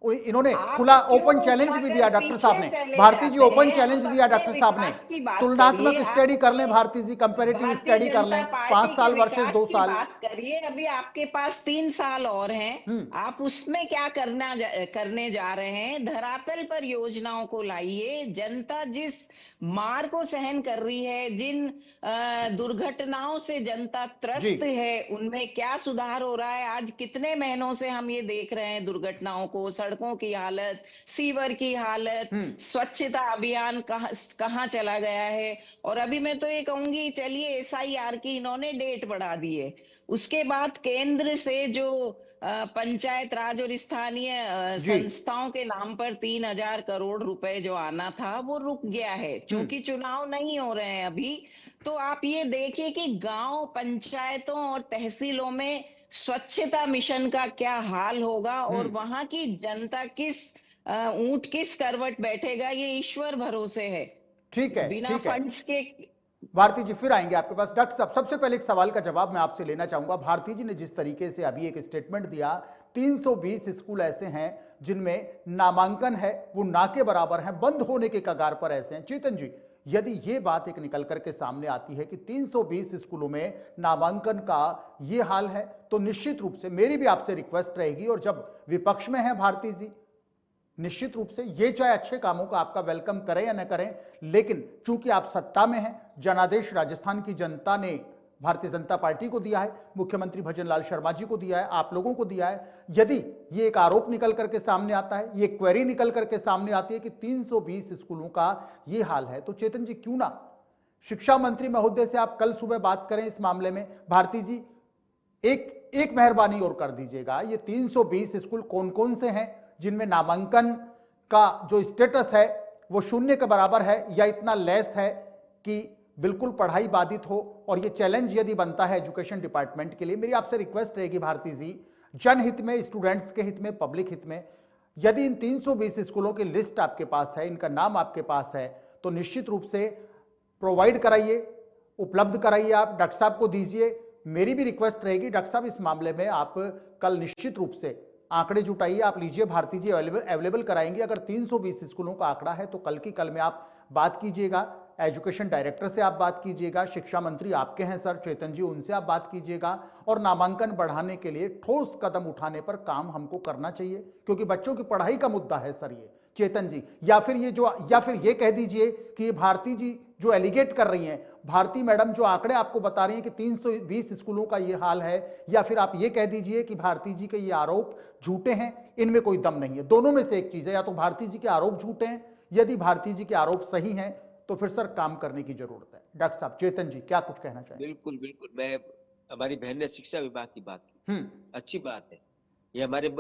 इन्होंने आप खुला क्यों ओपन चैलेंज भी उठाकर दिया डॉक्टर साहब पीछे ने। चले भारती जी, जाते ओपन हैं? चैलेंज आप दिया अपने डॉक्टर साहब ने। विकास की बात तुलनात्मक करिए। स्टडी कर लें आप भारती जी, कंपैरेटिव भारतीय स्टडी कर लें, जनता 5 पार्टी के साल वर्सेस विकास 2 की साल। बात करिए। अभी आपके पास 3 साल और हैं। आप उसमें क्या करने जा रहे हैं? धरातल पर योजनाओं को लाइए। जनता जिस मार को सहन कर रही है, जिन दुर्घटनाओं से जनता जी त्रस्त है, उनमें क्या सुधार हो रहा है? आज कितने महीनों से हम ये देख रहे हैं दुर्घटनाओं को, सड़कों की हालत, सीवर की हालत, स्वच्छता अभियान कहाँ कहाँ चला गया है? और अभी मैं तो ये कहूंगी, चलिए एसआईआर की इन्होंने डेट बढ़ा दी है, उसके बाद केंद्र से जो पंचायत राज और स्थानीय जी संस्थाओं के नाम पर 3,000 करोड़ रुपए जो आना था वो रुक गया है, क्योंकि चुनाव नहीं हो रहे हैं अभी। तो आप ये देखिए कि गांव पंचायतों और तहसीलों में स्वच्छता मिशन का क्या हाल होगा और वहां की जनता ऊंट किस करवट बैठेगा, ये ईश्वर भरोसे है। ठीक है, बिना ठीक है। फंड्स के। भारती जी, फिर आएंगे आपके पास। डॉक्टर साहब, सबसे पहले एक सवाल का जवाब मैं आपसे लेना चाहूंगा। भारती जी ने जिस तरीके से अभी एक स्टेटमेंट दिया, 320 स्कूल ऐसे हैं जिनमें नामांकन है वो ना के बराबर है, बंद होने के कगार पर ऐसे हैं। चेतन जी, यदि ये बात एक निकल करके सामने आती है कि 320 स्कूलों में नामांकन का ये हाल है, तो निश्चित रूप से मेरी भी आपसे रिक्वेस्ट रहेगी, और जब विपक्ष में है भारती जी, निश्चित रूप से ये चाहे अच्छे कामों का आपका वेलकम करें या न करें, लेकिन चूंकि आप सत्ता में हैं, जनादेश राजस्थान की जनता ने भारतीय जनता पार्टी को दिया है, मुख्यमंत्री भजनलाल शर्मा जी को दिया है, आप लोगों को दिया है। यदि ये एक आरोप निकल करके सामने आता है, ये क्वेरी निकल करके सामने आती है कि 320 स्कूलों का ये हाल है, तो चेतन जी, क्यों ना शिक्षा मंत्री महोदय से आप कल सुबह बात करें इस मामले में। भारती जी, एक मेहरबानी और कर दीजिएगा, ये 320 स्कूल कौन कौन से हैं जिनमें नामांकन का जो स्टेटस है वो 0 के बराबर है या इतना लेस है कि बिल्कुल पढ़ाई बाधित हो, और ये चैलेंज यदि बनता है एजुकेशन डिपार्टमेंट के लिए। मेरी आपसे रिक्वेस्ट रहेगी भारती जी, जनहित में, स्टूडेंट्स के हित में, पब्लिक हित में, यदि इन 320 स्कूलों की लिस्ट आपके पास है, इनका नाम आपके पास है, तो निश्चित रूप से प्रोवाइड कराइए, उपलब्ध कराइए, आप डॉक्टर साहब को दीजिए। मेरी भी रिक्वेस्ट रहेगी डॉक्टर साहब, इस मामले में आप कल निश्चित रूप से आंकड़े जुटाइए, आप लीजिए, भारती जी अवेलेबल कराएंगे। अगर 320 स्कूलों का आंकड़ा है तो कल की कल में आप बात कीजिएगा, एजुकेशन डायरेक्टर से आप बात कीजिएगा, शिक्षा मंत्री आपके हैं सर चेतन जी, उनसे आप बात कीजिएगा, और नामांकन बढ़ाने के लिए ठोस कदम उठाने पर काम हमको करना चाहिए, क्योंकि बच्चों की पढ़ाई का मुद्दा है सर ये, चेतन जी। या फिर ये कह दीजिए कि ये भारती जी जो एलिगेट कर रही हैं, भारती मैडम जो आंकड़े आपको बता रही हैं कि 320 स्कूलों का ये हाल है, या फिर आप ये कह दीजिए कि भारती जी के ये आरोप झूठे हैं, इनमें कोई दम नहीं है। दोनों में से एक चीज है, या तो भारती जी के आरोप झूठे हैं, यदि भारती जी के आरोप सही हैं तो फिर सर काम करने की जरूरत है। डॉक्टर साहब, चेतन जी क्या कुछ कहना चाहेंगे? बिल्कुल बिल्कुल, मैं हमारी बहन ने शिक्षा विभाग की बात की, अच्छी बात है। ये हमारे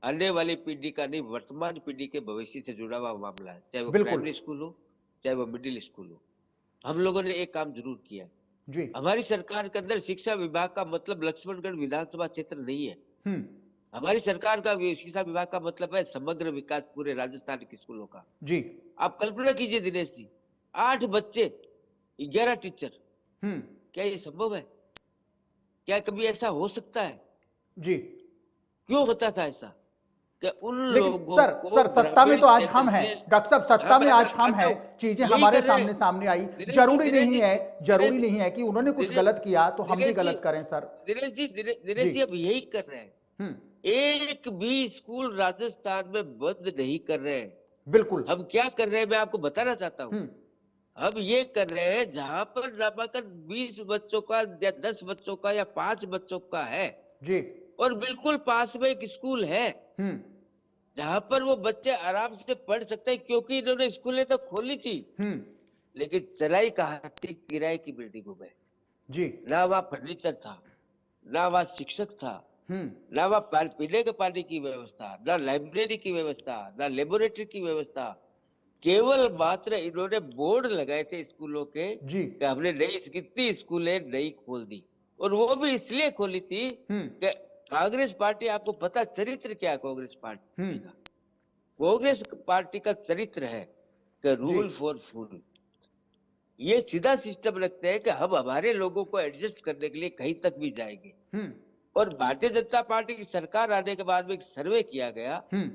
आने वाली पीढ़ी का नहीं, वर्तमान पीढ़ी के भविष्य से जुड़ा हुआ मामला है, चाहे वो प्राइमरी स्कूल हो चाहे वो मिडिल स्कूल हो। हम लोगों ने एक काम जरूर किया जी, हमारी सरकार के अंदर शिक्षा विभाग का मतलब लक्ष्मणगढ़ विधानसभा क्षेत्र नहीं है। हमारी सरकार का शिक्षा विभाग का मतलब है समग्र विकास पूरे राजस्थान के स्कूलों का। जी, आप कल्पना कीजिए दिनेश जी, 8 बच्चे 11 टीचर, क्या ये संभव है? क्या कभी ऐसा हो सकता है? जी, क्यों होता था ऐसा कि उन लेकिन लोगों सर को सर सत्ता में तो आज ग्रामीण हम हैं, क्षेत्र से, डॉक्टर साहब सत्ता हाँ में मैं आज हम आता हैं, हूँ, चीजें यही हमारे कर रहे हैं सामने आई। दिनेश जी, जरूरी दिनेश नहीं जी, है, जरूरी दिनेश नहीं है कि उन्होंने कुछ दिनेश गलत किया तो हम भी दिनेश जी गलत करें सर। दिनेश जी। जी अब यही कर रहे हैं। हम्म। एक भी स्कूल राजस्थान में बंद नहीं कर रहे हैं। बिल्कुल। हम क्या कर रहे हैं मैं आपको बताना चाहता हूँ। हम्म। हम ये कर रहे हैं जहां पर नामांकन 20 बच्चों का या 10 बच्चों का या 5 बच्चों का है जी। और बिल्कुल पास में एक स्कूल है हम्म। जहां पर वो बच्चे आराम से पढ़ सकते हैं, क्योंकि इन्होंने स्कूलें तो खोली थी हम्म। लेकिन चलाई कहाँ थी? किराए की बिल्डिंगों में। जी। ना वहाँ फर्नीचर था, ना वहाँ शिक्षक था, हम्म। ना वहाँ पीने के पानी की व्यवस्था, ना लाइब्रेरी की व्यवस्था, ना लेबोरेटरी की व्यवस्था। केवल मात्र इन्होंने बोर्ड लगाए थे स्कूलों के जी। कि हमने नई कितनी स्कूलें नई खोल दी, और वो भी इसलिए खोली थी हम्म। कि कांग्रेस पार्टी, आपको पता चरित्र क्या है कांग्रेस पार्टी हम्म। का? कांग्रेस पार्टी का चरित्र है कि जी। रूल फॉर फूल। ये सीधा सिस्टम रखते हैं कि हम हमारे लोगों को एडजस्ट करने के लिए कहीं तक भी जाएंगे। हम्म। और भारतीय जनता पार्टी की सरकार आने के बाद में एक सर्वे किया गया, हम्म।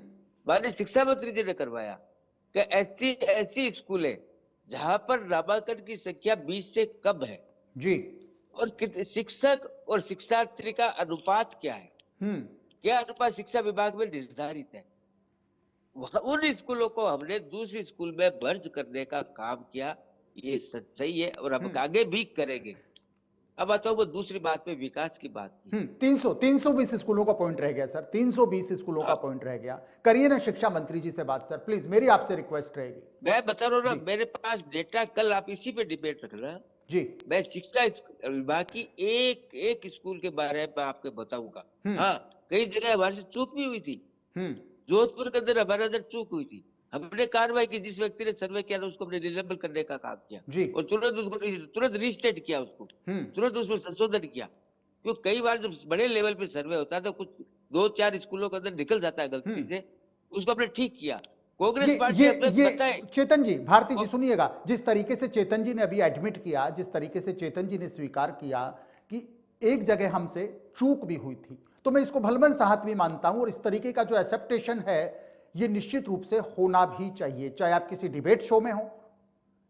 माननीय शिक्षा मंत्री जी ने करवाया कि ऐसी ऐसी स्कूलें जहां पर नामांकन की संख्या 20 से कम है जी। और शिक्षक और शिक्षार्थी का अनुपात क्या है, हम्म। क्या अनुपात शिक्षा विभाग में निर्धारित है, उन स्कूलों को हमने दूसरी स्कूल में मर्ज करने का काम किया। ये सही है और हम आगे भी करेंगे। अब आता हूँ वो दूसरी बात पे, विकास की बात की। 320 स्कूलों का पॉइंट रह गया सर, 320 स्कूलों का हाँ, पॉइंट रह गया। करिए ना शिक्षा मंत्री जी से बात सर, प्लीज मेरी आपसे रिक्वेस्ट रहेगी। मैं बता रहा हूँ ना, जी। मेरे पास डेटा, कल आप इसी पे डिबेट रखना। जी। मैं शिक्षा विभाग की एक एक स्कूल के बारे में आपको बताऊंगा। हम्म। हाँ, कई जगह हमारे से चूक भी हुई थी। हम्म। जोधपुर के अंदर हमारे अंदर चूक हुई थी, हमने कार्रवाई की, जिस व्यक्ति ने सर्वे किया था उसको हमने निलंबन करने का काम किया जी। और तुरंत उसको तुरंत रीस्टेट किया, उसको हम्म। तुरंत उसमें संशोधन किया। क्योंकि कई बार जब बड़े लेवल पे सर्वे होता है तो कुछ 2-4 स्कूलों के अंदर निकल जाता है गलती से, उसको हमने ठीक किया। कांग्रेस पार्टी हमें बताए। चेतन जी, भारती जी सुनिएगा, जिस तरीके से चेतन जी ने अभी एडमिट किया, जिस तरीके से चेतन जी ने स्वीकार किया कि एक जगह हमसे चूक भी हुई थी, तो मैं इसको भलमन साहत भी मानता हूं और इस तरीके का जो एक्सेप्टेशन है ये निश्चित रूप से होना भी चाहिए, चाहे आप किसी डिबेट शो में हो,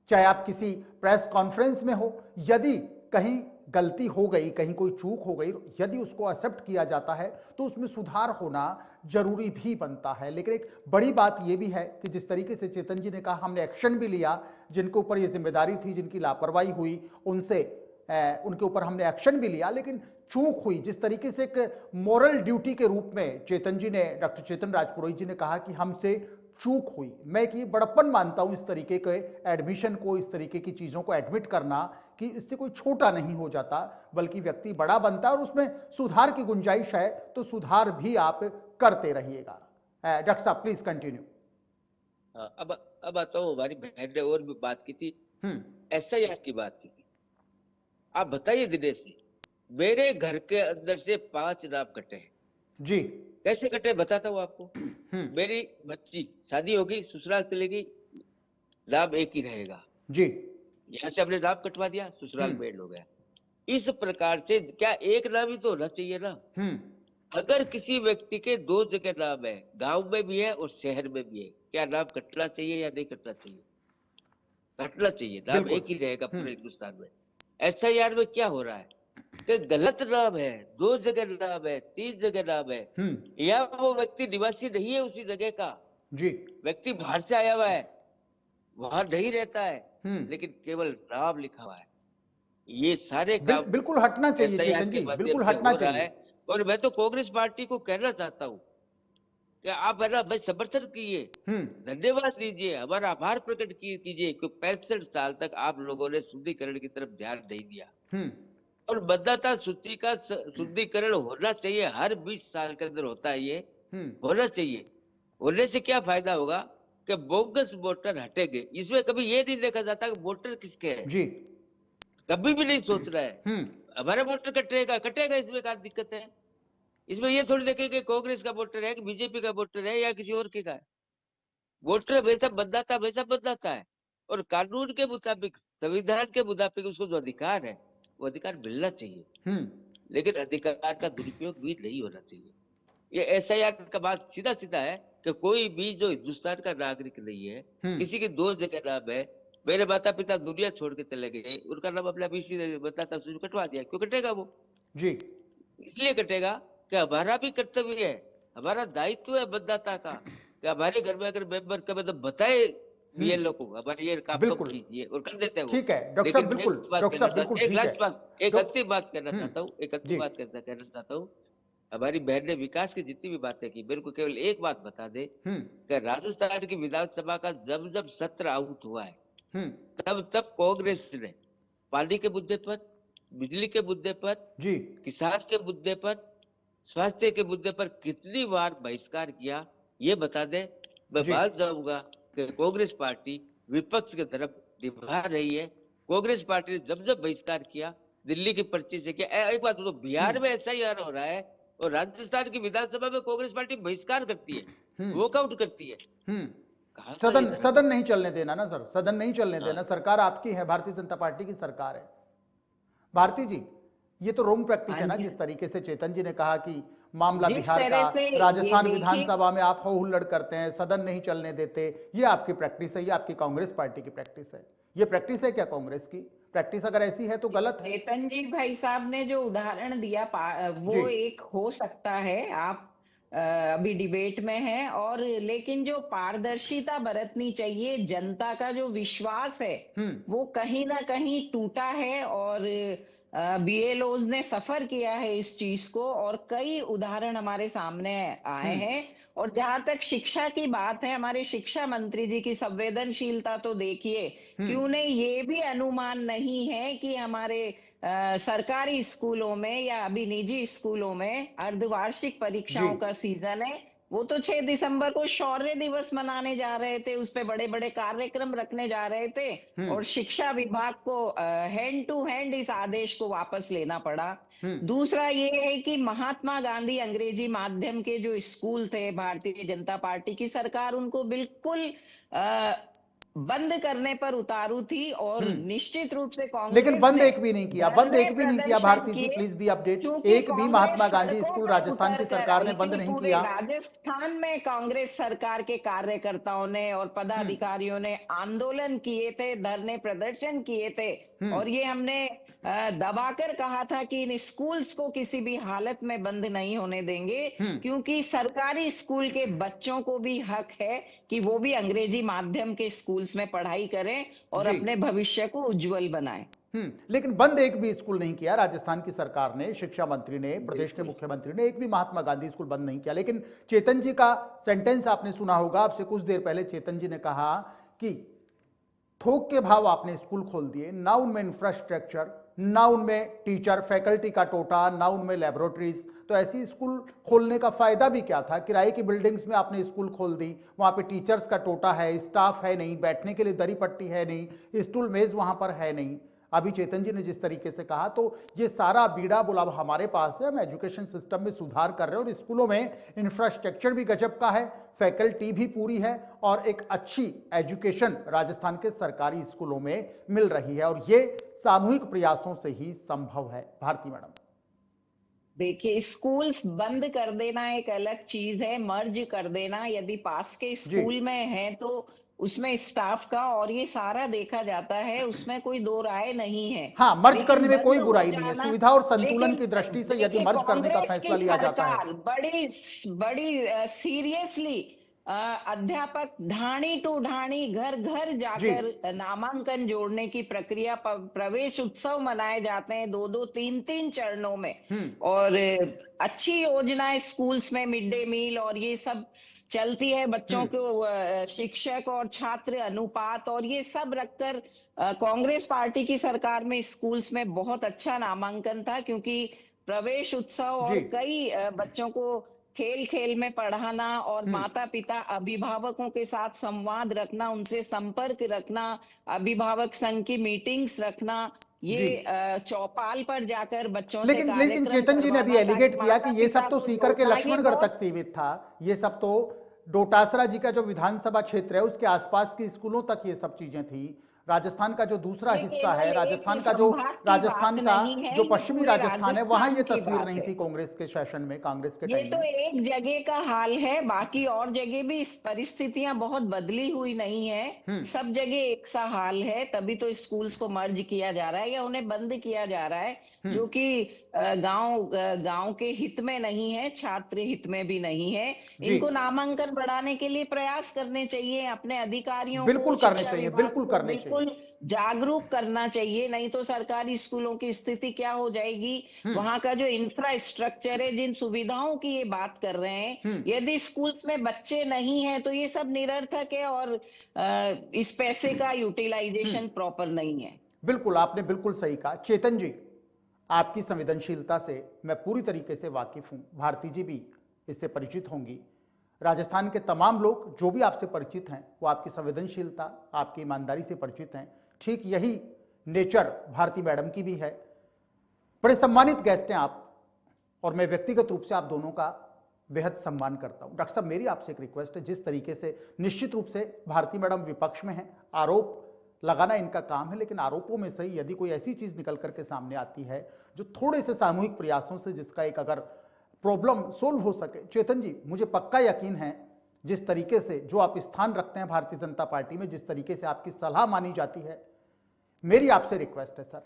चाहे आप किसी प्रेस कॉन्फ्रेंस में हो। यदि कहीं गलती हो गई, कहीं कोई चूक हो गई, यदि उसको एक्सेप्ट किया जाता है तो उसमें सुधार होना जरूरी भी बनता है। लेकिन एक बड़ी बात यह भी है कि जिस तरीके से चेतन जी ने कहा, हमने एक्शन भी लिया, जिनके ऊपर ये जिम्मेदारी थी, जिनकी लापरवाही हुई उनसे उनके ऊपर हमने एक्शन भी लिया, लेकिन चूक हुई। जिस तरीके से एक मोरल ड्यूटी के रूप में चेतन जी ने, डॉक्टर चेतन राजपुरोहित जी ने कहा कि हमसे चूक हुई, मैं कि बड़प्पन मानता हूं इस तरीके के एडमिशन को, इस तरीके की चीज़ों को एडमिट करना, कि इससे कोई छोटा नहीं हो जाता बल्कि व्यक्ति बड़ा बनता है और उसमें सुधार की गुंजाइश है तो सुधार भी आप करते रहिएगा। डॉक्टर साहब प्लीज कंटिन्यू। हाँ, अब आता हूँ, हमारी बहन ने और भी बात की थी, SIR की बात की थी। आप बताइए दिनेश जी, मेरे घर के अंदर से 5 नाम कटे हैं जी। कैसे कटे बताता हूँ आपको। मेरी बच्ची शादी होगी, ससुराल चलेगी, नाम एक ही रहेगा जी। यहाँ से हमने नाम कटवा दिया, ससुराल में एड हो गया। इस प्रकार से क्या एक नाम ही तो होना चाहिए ना। अगर किसी व्यक्ति के 2 जगह नाम है, गांव में भी है और शहर में भी है, क्या नाम कटना चाहिए या नहीं कटना चाहिए? कटना चाहिए, नाम एक ही रहेगा पूरे हिंदुस्तान में। SIR में क्या हो रहा है कि गलत नाम है, 2 जगह नाम है, 3 जगह नाम है, या वो व्यक्ति निवासी नहीं है उसी जगह का, जी। व्यक्ति बाहर से आया हुआ है, वहां नहीं रहता है, लेकिन केवल नाम लिखा हुआ है। ये सारे काम बिल्कुल हटना चाहिए चेतन जी, बिल्कुल हटना चाहिए। और मैं तो कांग्रेस पार्टी को कहना चाहता हूँ कि आप है ना भाई समर्थन कीजिए, धन्यवाद दीजिए, हमारा आभार प्रकट कीजिए कि 65 साल तक आप लोगों ने शुद्धिकरण की तरफ ध्यान नहीं दिया। और मतदाता सूची का शुद्धिकरण होना चाहिए, हर 20 साल के अंदर होता है, ये होना चाहिए। होने से क्या फायदा होगा कि बोगस वोटर हटेंगे। इसमें कभी ये नहीं देखा जाता कि वोटर किसके हैं जी, कभी भी नहीं सोच रहा है। हमारा वोटर कटेगा, इसमें क्या दिक्कत है? इसमें ये थोड़ी देखें कि कांग्रेस का वोटर है कि बीजेपी का वोटर है या किसी और के का है। वोटर हमेशा बदलाता है और कानून के मुताबिक, संविधान के मुताबिक उसको जो अधिकार है वो अधिकार मिलना चाहिए, लेकिन अधिकार का दुरुपयोग भी नहीं होना चाहिए। ये SIR का बात सीधा सीधा है कि कोई भी जो हिंदुस्तान का नागरिक नहीं है, किसी की दोस्त जगह नाम है, मेरे माता पिता दुनिया छोड़ के चले गए, उनका नाम अपने बीसी बताता कटवा दिया, क्यों कटेगा वो? जी इसलिए कटेगा कि हमारा भी कर्तव्य है, हमारा दायित्व है मतदाता का, कि हमारे घर में अगर मेंबर का मतलब बताए BLO को हमारे ये काम कब बिल्कुल कीजिए, और कर देते हैं वो। ठीक है डॉक्टर साहब, लेकिन बिल्कुल एक बात डॉक्टर कहना साहब, बिल्कुल चाहता एक ठीक है। लास्ट बात, एक डॉ- अंतिम बात कहना चाहता हूँ, एक जी अंतिम बात कहना चाहता हूँ। हमारी बहन ने विकास की जितनी भी बातें की, मेरे को केवल एक बात बता दे कि राजस्थान की विधानसभा का जब जब सत्र आउट हुआ है, हम्म तब तब कांग्रेस ने पानी के मुद्दे पर, बिजली के मुद्दे पर, जी किसान के मुद्दे पर, स्वास्थ्य के मुद्दे पर कितनी बार बहिष्कार किया, ये बता दे। मैं जी मान जाऊंगा कि कांग्रेस पार्टी विपक्ष की तरफ निभा रही है। कांग्रेस पार्टी ने जब जब बहिष्कार किया, दिल्ली की पर्ची से किया। एक बात तो बिहार में SIR हो रहा है और राजस्थान की विधानसभा में कांग्रेस पार्टी बहिष्कार करती है, वॉकआउट करती है। कहाँ का ये सदन धर्म? सदन नहीं चलने देना ना सर, सदन नहीं चलने देना। सरकार आपकी है, भारतीय जनता पार्टी की सरकार है। भारती जी, ये तो रोंग प्रैक्टिस है ना, जिस तरीके से चेतन जी ने कहा कि मामला जिस बिहार तरह का, से ये राजस्थान देखिए, विधानसभा में आप हो हुल्लड़ करते हैं, सदन नहीं चलने देते, ये आपकी प्रैक्टिस है, ये आपकी कांग्रेस पार्टी की प्रैक्टिस है। ये प्रैक्टिस है क्या कांग्रेस की? प्रैक्टिस अगर ऐसी है तो गलत है। चेतन जी भाई साहब ने जो उदाहरण दिया वो जी एक हो सकता है। आप अभी डिबेट में हैं, और लेकिन जो पारदर्शिता बरतनी चाहिए, जनता का जो विश्वास है वो कहीं ना कहीं टूटा है, और BLOs ने सफर किया है इस चीज को, और कई उदाहरण हमारे सामने आए हैं। और जहां तक शिक्षा की बात है, हमारे शिक्षा मंत्री जी की संवेदनशीलता तो देखिए कि उन्हें ये भी अनुमान नहीं है कि हमारे सरकारी स्कूलों में या अभी निजी स्कूलों में अर्धवार्षिक परीक्षाओं जी का सीजन है। वो तो 6 दिसंबर को शौर्य दिवस मनाने जा रहे थे, उस पे बड़े बड़े कार्यक्रम रखने जा रहे थे, और शिक्षा विभाग को हैंड टू हैंड इस आदेश को वापस लेना पड़ा। दूसरा ये है कि महात्मा गांधी अंग्रेजी माध्यम के जो स्कूल थे, भारतीय जनता पार्टी की सरकार उनको बिल्कुल बंद करने पर उतारू थी, और निश्चित रूप से कांग्रेस लेकिन बंद ने एक भी नहीं किया, बंद धरने एक भी नहीं किया। प्रदर्शन भारती जी किए, प्लीज बी अपडेट। क्योंकि एक भी कांग्रेस महात्मा गांधी सड़कों स्कूल पे राजस्थान की उतर कर सरकार ने आई बंद थी। नहीं पूरे किया। राजस्थान में कांग्रेस सरकार के कार्यकर्ताओं ने और पदाधिकारियों ने आंदोलन किए थे, धरने प्रदर्शन किए थे, और ये हमने दबाकर कहा था कि इन स्कूल्स को किसी भी हालत में बंद नहीं होने देंगे, क्योंकि सरकारी स्कूल के बच्चों को भी हक है कि वो भी अंग्रेजी माध्यम के स्कूल्स में पढ़ाई करें और जी अपने भविष्य को उज्जवल बनाएं। लेकिन बंद एक भी स्कूल नहीं किया राजस्थान की सरकार ने, शिक्षा मंत्री ने, प्रदेश के मुख्यमंत्री ने एक भी महात्मा गांधी स्कूल बंद नहीं किया। लेकिन चेतन जी का सेंटेंस आपने सुना होगा, आपसे कुछ देर पहले चेतन जी ने कहा कि थोक के भाव आपने स्कूल खोल दिए, ना उनमें इंफ्रास्ट्रक्चर, ना उनमें टीचर फैकल्टी का टोटा, ना उनमें लेबोरेटरीज। तो ऐसी स्कूल खोलने का फायदा भी क्या था? किराए की बिल्डिंग्स में आपने स्कूल खोल दी, वहां पे टीचर्स का टोटा है, स्टाफ है नहीं, बैठने के लिए दरी पट्टी है नहीं, स्टूल मेज वहां पर है नहीं। अभी चेतन जी ने जिस तरीके से कहा, तो ये सारा बीड़ा बुलाव हमारे पास है। हम एजुकेशन सिस्टम में सुधार कर रहे हैं, और स्कूलों में इंफ्रास्ट्रक्चर भी गजब का है, फैकल्टी भी पूरी है, और एक अच्छी एजुकेशन राजस्थान के सरकारी स्कूलों में मिल रही है, और ये सामूहिक प्रयासों से ही संभव है। भारती मैडम, देखिए, स्कूल्स बंद कर देना एक अलग चीज है, मर्ज कर देना, यदि पास के स्कूल में है तो उसमें स्टाफ का और ये सारा देखा जाता है, उसमें कोई दो राय नहीं है। हाँ, मर्ज लेकिन करने में बंद कोई हो बुराई नहीं है, जाना- सुविधा और संतुलन लेकिन की दृष्टि से यदि देखिए, मर्ज करने का कांग्रेस फैसला की लिया जाता है। सरकार बड़ी सीरियसली अध्यापक ढाणी टू ढाणी घर घर जाकर नामांकन जोड़ने की प्रक्रिया, प्रवेश उत्सव मनाए जाते हैं 2-2, 3-3 चरणों में, और अच्छी योजनाएं स्कूल्स में, मिड डे मील और ये सब चलती है। बच्चों को शिक्षक और छात्र अनुपात और ये सब रखकर कांग्रेस पार्टी की सरकार में स्कूल्स में बहुत अच्छा नामांकन था, क्योंकि प्रवेश उत्सव और कई बच्चों को खेल खेल में पढ़ाना, और माता पिता अभिभावकों के साथ संवाद रखना, उनसे संपर्क रखना, अभिभावक संघ की मीटिंग्स रखना, ये चौपाल पर जाकर बच्चों से लेकिन चेतन जी ने अभी एलिगेट किया कि ये सब तो सीकर के लक्ष्मणगढ़ तक सीमित था, ये सब तो डोटासरा जी का जो विधानसभा क्षेत्र है उसके आसपास के स्कूलों तक ये सब चीजें थी। राजस्थान का जो दूसरा ये हिस्सा है, केवल राजस्थान एक का जो संभाग की राजस्थान बात का नहीं है, जो ये पश्चिमी पूरे राजस्थान है, वहां ये राजस्थान की तस्वीर बात नहीं है। थी कांग्रेस के शासन में, कांग्रेस के ये टाइम तो में। एक जगह का हाल है, बाकी और जगह भी इस परिस्थितियां बहुत बदली हुई नहीं है। सब जगह एक सा हाल है, तभी तो स्कूल्स को मर्ज किया जा रहा है या उन्हें बंद किया जा रहा है, जो कि गांव के हित में नहीं है, छात्र हित में भी नहीं है। जी, इनको नामांकन बढ़ाने के लिए प्रयास करने चाहिए, अपने अधिकारियों को, बिल्कुल करने शिक्षा चाहिए, विभाग बिल्कुल को करने चाहिए। बिल्कुल जागरूक करना चाहिए। नहीं तो सरकारी स्कूलों की स्थिति क्या हो जाएगी, वहां का जो इंफ्रास्ट्रक्चर है, जिन सुविधाओं की ये बात कर रहे हैं, यदि स्कूल्स में बच्चे नहीं हैं तो ये सब निरर्थक है और इस पैसे का यूटिलाइजेशन प्रॉपर नहीं है। बिल्कुल, आपने बिल्कुल सही कहा। चेतन जी, आपकी संवेदनशीलता से मैं पूरी तरीके से वाकिफ हूं, भारती जी भी इससे परिचित होंगी। राजस्थान के तमाम लोग जो भी आपसे परिचित हैं, वो आपकी संवेदनशीलता, आपकी ईमानदारी से परिचित हैं। ठीक यही नेचर भारती मैडम की भी है। बड़े सम्मानित गेस्ट हैं आप, और मैं व्यक्तिगत रूप से आप दोनों का बेहद सम्मान करता हूं। डॉक्टर साहब, मेरी आपसे एक रिक्वेस्ट है, जिस तरीके से निश्चित रूप से भारती मैडम विपक्ष में हैं, आरोप लगाना इनका काम है, लेकिन आरोपों में से ही यदि कोई ऐसी चीज निकल करके सामने आती है जो थोड़े से सामूहिक प्रयासों से जिसका एक अगर प्रॉब्लम सोल्व हो सके, चेतन जी, मुझे पक्का यकीन है जिस तरीके से जो आप स्थान रखते हैं भारतीय जनता पार्टी में, जिस तरीके से आपकी सलाह मानी जाती है, मेरी आपसे रिक्वेस्ट है सर,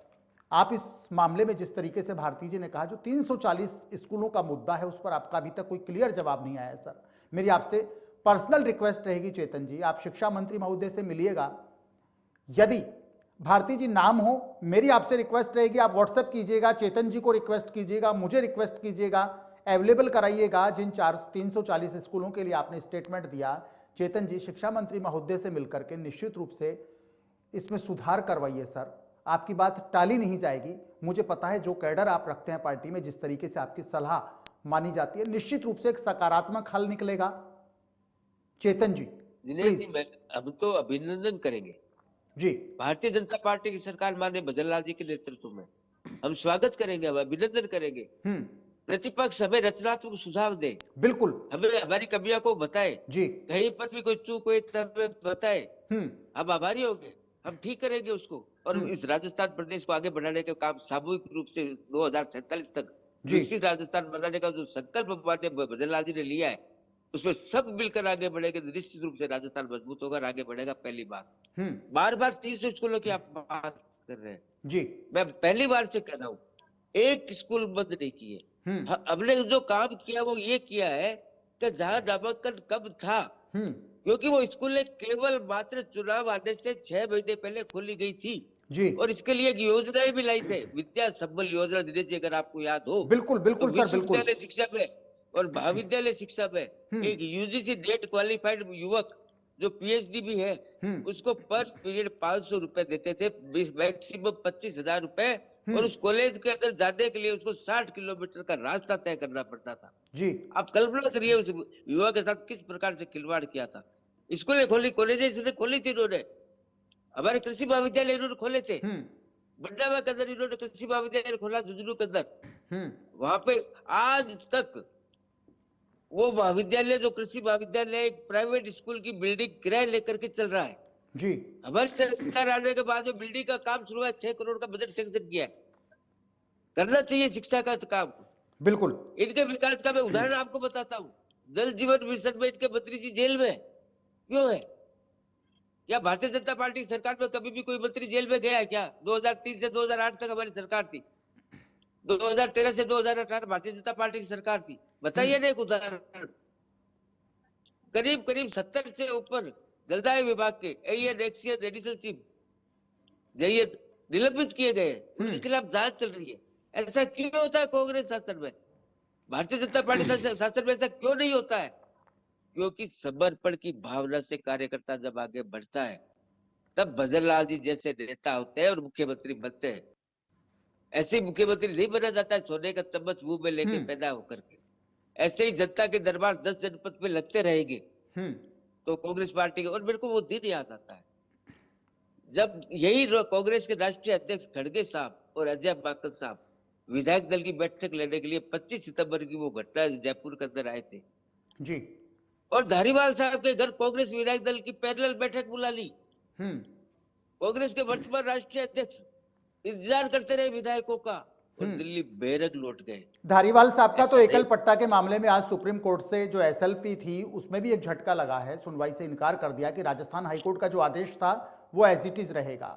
आप इस मामले में जिस तरीके से भारती जी ने कहा, जो 340 स्कूलों का मुद्दा है, उस पर आपका अभी तक कोई क्लियर जवाब नहीं आया है सर। मेरी आपसे पर्सनल रिक्वेस्ट रहेगी चेतन जी, आप शिक्षा मंत्री महोदय से मिलिएगा। यदि भारती जी नाम हो, मेरी आपसे रिक्वेस्ट रहेगी, आप व्हाट्सएप कीजिएगा, चेतन जी को रिक्वेस्ट कीजिएगा, मुझे रिक्वेस्ट कीजिएगा, अवेलेबल कराइएगा जिन 340 स्कूलों के लिए आपने स्टेटमेंट दिया। चेतन जी, शिक्षा मंत्री महोदय से मिलकर के निश्चित रूप से इसमें सुधार करवाइए सर, आपकी बात टाली नहीं जाएगी। मुझे पता है जो कैडर आप रखते हैं पार्टी में, जिस तरीके से आपकी सलाह मानी जाती है, निश्चित रूप से एक सकारात्मक हल निकलेगा। चेतन जी दिनेश जी, प्लीज। हम तो अभिनंदन करेंगे जी, भारतीय जनता पार्टी की सरकार माननीय भजनलाल जी के नेतृत्व में। हम स्वागत करेंगे, हम अभिनंदन करेंगे। प्रतिपक्ष हमें रचनात्मक सुझाव दे, बिल्कुल हमें हमारी कमियों को बताए, जी। कहीं पर भी कोई चूक हुई तो हमें बताए, हम्म हम आभारी होंगे, हम ठीक करेंगे उसको। और इस राजस्थान प्रदेश को आगे बढ़ाने के काम सामूहिक रूप से 2047 तक जी। विकसित राजस्थान बनाने का जो संकल्प माननीय भजनलाल जी ने लिया है, उसमें सब मिलकर आगे बढ़ेंगे तो निश्चित रूप से राजस्थान मजबूत होगा और आगे बढ़ेगा। पहली बात, बार बार 300 स्कूलों की आप बात कर रहे हैं जी। मैं पहली बार से कह रहा हूँ, एक स्कूल बंद नहीं किए। हमने जो काम किया वो ये किया है कि जहां नामांकन कब था, क्योंकि वो स्कूल केवल मात्र चुनाव आने से 6 महीने पहले खोली गई थी जी। और इसके लिए एक योजनाएं भी लाई थे, विद्या संबल योजना। दिनेश जी, अगर आपको याद हो बिल्कुल तो बिल्कुल सर, बिल्कुल। विश्वविद्यालय शिक्षा में और महाविद्यालय शिक्षा में एक यूजीसी नेट क्वालिफाइड युवक जो पीएचडी भी है, उसको पर पीरियड 500 रुपए देते थे, मैक्सिमम 25,000 रुपए, और उस कॉलेज के अंदर जाने के लिए उसको 60 किलोमीटर का रास्ता तय करना पड़ता था जी। आप कल्पना करिए उस युवा के साथ किस प्रकार से खिलवाड़ किया था। स्कूलें खोली, कॉलेजेस खोली थी इन्होंने, हमारे कृषि महाविद्यालय इन्होंने खोले थे, बंडावा के अंदर इन्होंने कृषि महाविद्यालय खोला, झुंझुनू के अंदर। वहां पे आज तक वो महाविद्यालय, जो कृषि महाविद्यालय, एक प्राइवेट स्कूल की बिल्डिंग किराए लेकर के चल रहा है जी। हमारी सरकार आने के बाद जो बिल्डिंग का काम शुरू है, 6 करोड़ का बजट सैंक्शन किया है। करना चाहिए शिक्षा का काम, बिल्कुल। इनके विकास का मैं उदाहरण आपको बताता हूँ। जल जीवन मिशन में इनके मंत्री जी जेल में क्यों है? क्या भारतीय जनता पार्टी की सरकार में कभी भी कोई मंत्री जेल में गया है क्या? 2003 से 2008 तक हमारी सरकार थी, 2013 से 2018 भारतीय जनता पार्टी की सरकार थी। बताइए ना एक उदाहरण। करीब करीब 70 से ऊपर जलदाय विभाग के an, XEN, additional chief Zayed निलंबित किए गए, उनके खिलाफ जांच चल रही है। ऐसा क्यों होता है कांग्रेस शासन में? भारतीय जनता पार्टी शासन में ऐसा क्यों नहीं होता है? क्योंकि समर्पण की भावना से कार्यकर्ता जब आगे बढ़ता है, तब भजनलाल जी जैसे नेता होते हैं और मुख्यमंत्री बनते हैं। ऐसे ही मुख्यमंत्री नहीं बना जाता है सोने का चम्मच मुंह में लेके पैदा होकर के। ऐसे ही जनता के दरबार 10 जनपद में लगते रहेंगे तो कांग्रेस पार्टी के, और मेरे को वो दिन याद आता है जब यही कांग्रेस के राष्ट्रीय अध्यक्ष खड़गे साहब और अजय माकन साहब विधायक दल की बैठक लेने के लिए 25 सितंबर की वो घटना जयपुर के अंदर आए थे जी। और धारीवाल साहब के घर कांग्रेस विधायक दल की पैरेलल बैठक बुला ली। कांग्रेस के वर्तमान राष्ट्रीय अध्यक्ष इंतजार करते रहे विधायकों का और दिल्ली बैरक लौट गए। धारीवाल साहब का तो ऐसा एकल नहीं। पट्टा के मामले में आज सुप्रीम कोर्ट से जो एसएलपी थी उसमें भी एक झटका लगा है, सुनवाई से इनकार कर दिया कि राजस्थान हाईकोर्ट का जो आदेश था वो एज इट इज रहेगा।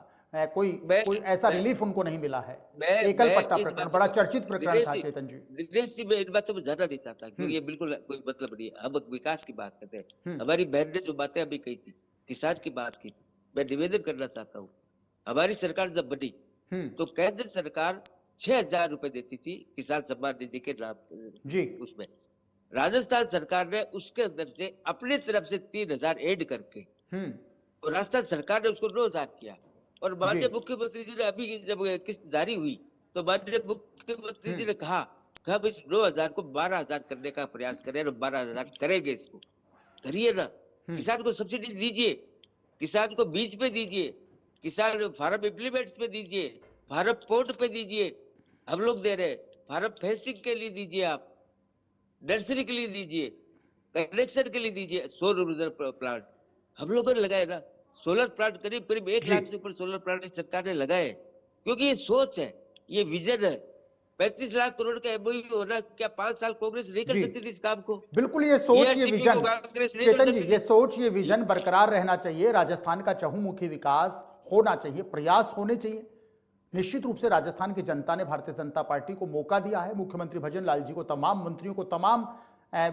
कोई ऐसा रिलीफ उनको नहीं मिला है। एकल पट्टा प्रकरण बड़ा चर्चित प्रकरण था चेतन जी। दिनेश जी, मैं इन बातों में जाना नहीं चाहता क्योंकि ये बिल्कुल कोई मतलब नहीं है। हम विकास की बात करते हैं। हमारी बहन ने जो बातें अभी कही थी, किसान की बात की, मैं निवेदन करना चाहता हूँ। हमारी सरकार जब बनी तो केंद्र सरकार 6,000 रुपए देती थी किसान सम्मान निधि के नाम जी। उसमें राजस्थान सरकार ने उसके अंदर से अपनी तरफ से 3,000 ऐड करके और राजस्थान सरकार ने उसको 9,000 किया। और माननीय मुख्यमंत्री जी ने अभी जब किस्त जारी हुई तो माननीय मुख्यमंत्री जी ने कहा कि हम इस 9,000 को 12,000 करने का प्रयास करें और 12,000 करेंगे। इसको करिए ना, किसान को सब्सिडी दीजिए, किसान को बीज पे दीजिए, किसान फार्म इम्प्लीमेंट्स पे दीजिए, फार्म पोर्ट पे दीजिए, हम लोग दे रहे हैं। फार्म फेंसिंग के लिए दीजिए, आप नर्सरी के लिए दीजिए, कनेक्शन के लिए दीजिए। सौर ऊर्जा प्लांट हम लोगों ने लगाए ना, सोलर प्लांट करीब करीब 1 लाख से ऊपर सोलर प्लांट सरकार ने लगाए, क्योंकि ये सोच है, ये विजन है। 35 लाख करोड़ का एमओयू होना, क्या 5 साल कांग्रेस नहीं कर सकती थी इस काम को? बिल्कुल, ये सोच, ये ERCP विजन, को कांग्रेस नहीं चेतन कर जी, सकती ये थी। सोच, ये विजन बरकरार रहना चाहिए। राजस्थान का चहुमुखी विकास होना चाहिए, प्रयास होने चाहिए। निश्चित रूप से राजस्थान की जनता ने भारतीय जनता पार्टी को मौका दिया है। मुख्यमंत्री भजन लाल जी को, तमाम मंत्रियों को, तमाम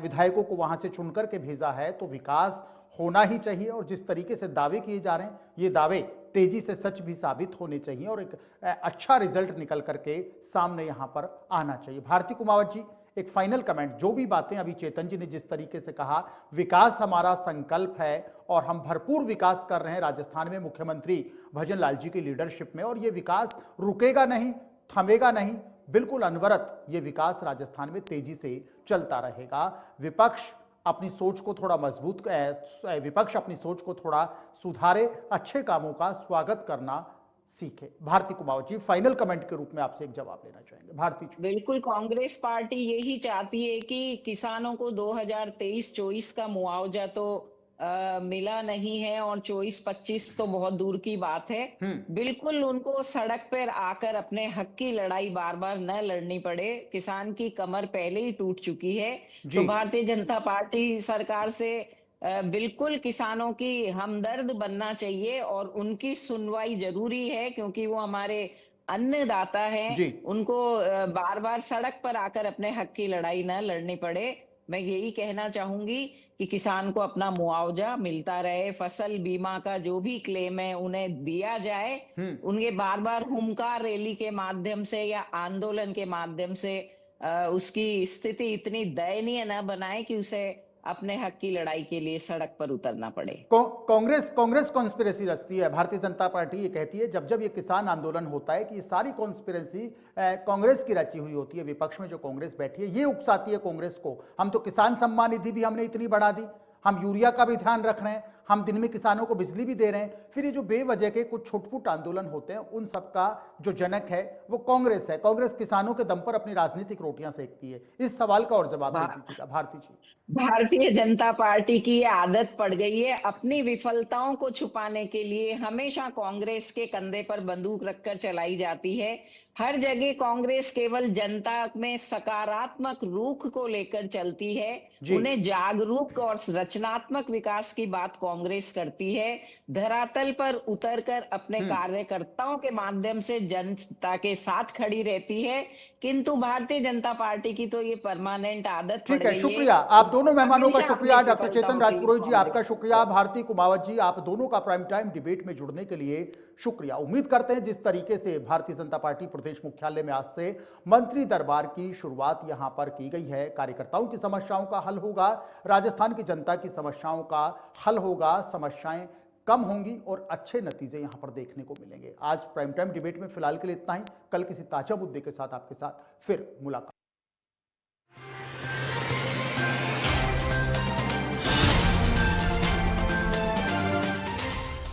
विधायकों को वहां से चुनकर के भेजा है, तो विकास होना ही चाहिए। और जिस तरीके से दावे किए जा रहे हैं, ये दावे तेजी से सच भी साबित होने चाहिए और एक अच्छा रिजल्ट निकल करके सामने यहां पर आना चाहिए। भारती कुमावत जी, एक फाइनल कमेंट, जो भी बातें अभी चेतन जी ने जिस तरीके से कहा, विकास हमारा संकल्प है और हम भरपूर विकास कर रहे हैं राजस्थान में मुख्यमंत्री भजन लाल जी की लीडरशिप में, और ये विकास रुकेगा नहीं, थमेगा नहीं, बिल्कुल अनवरत ये विकास राजस्थान में तेजी से चलता रहेगा। विपक्ष अपनी सोच को थोड़ा मजबूत, विपक्ष अपनी सोच को थोड़ा सुधारे, अच्छे कामों का स्वागत करना सीखे। भारती कुमावत जी, फाइनल कमेंट के रूप में आपसे एक जवाब लेना चाहेंगे। भारती जी। बिल्कुल, कांग्रेस पार्टी यही चाहती है कि किसानों को 2023-24 का मुआवजा तो मिला नहीं है और 24-25 तो बहुत दूर की बात है। बिल्कुल उनको सड़क पर आकर अपने हक की लड़ाई बार बार न लड़नी पड़े। किसान की कमर पहले ही टूट चुकी है। तो भारतीय जनता पार्टी सरकार से बिल्कुल किसानों की हमदर्द बनना चाहिए और उनकी सुनवाई जरूरी है, क्योंकि वो हमारे अन्नदाता हैं। उनको बार बार सड़क पर आकर अपने हक की लड़ाई न लड़नी पड़े। मैं यही कहना चाहूंगी कि किसान को अपना मुआवजा मिलता रहे, फसल बीमा का जो भी क्लेम है उन्हें दिया जाए। उनके बार बार हुंकार रैली के माध्यम से या आंदोलन के माध्यम से उसकी स्थिति इतनी दयनीय न बनाए कि उसे अपने हक की लड़ाई के लिए सड़क पर उतरना पड़े। कांग्रेस कॉन्स्पिरेसी रचती है, भारतीय जनता पार्टी ये कहती है जब जब ये किसान आंदोलन होता है कि ये सारी कॉन्स्पिरेसी कांग्रेस की रची हुई होती है। विपक्ष में जो कांग्रेस बैठी है ये उकसाती है कांग्रेस को, हम तो किसान सम्मान निधि भी हमने इतनी बढ़ा दी, हम यूरिया का भी ध्यान रख रहे हैं, हम दिन में किसानों को बिजली भी दे रहे हैं। फिर ये जो बेवजह के कुछ छुटपुट आंदोलन होते हैं उन सबका जो जनक है वो कांग्रेस है। कांग्रेस किसानों के दम पर अपनी राजनीतिक रोटियां सेकती है। इस सवाल का और जवाब दे दीजिएगा भारती जी। भारतीय जनता पार्टी की ये आदत पड़ गई है, अपनी विफलताओं को छुपाने के लिए हमेशा कांग्रेस के कंधे पर बंदूक रखकर चलाई जाती है। हर जगह कांग्रेस केवल जनता में सकारात्मक रुख को लेकर चलती है। उन्हें जागरूक और रचनात्मक विकास की बात कांग्रेस करती है। धरातल पर उतरकर अपने कार्यकर्ताओं के माध्यम से जनता के साथ खड़ी रहती है। किंतु भारतीय जनता पार्टी की तो ये परमानेंट आदत पड़ गई है। शुक्रिया आप दोनों मेहमानों का, शुक्रिया डॉक्टर चेतन राजपुरोहित जी आपका शुक्रिया, भारती कुमावत जी आप दोनों का प्राइम टाइम डिबेट में जुड़ने के लिए शुक्रिया। उम्मीद करते हैं जिस तरीके से भारतीय जनता पार्टी प्रदेश मुख्यालय में आज से मंत्री दरबार की शुरुआत यहां पर की गई है, कार्यकर्ताओं की समस्याओं का हल होगा, राजस्थान की जनता की समस्याओं का हल होगा, समस्याएं कम होंगी और अच्छे नतीजे यहां पर देखने को मिलेंगे। आज प्राइम टाइम डिबेट में फिलहाल के लिए इतना ही। कल किसी ताजा मुद्दे के साथ आपके साथ फिर मुलाकात।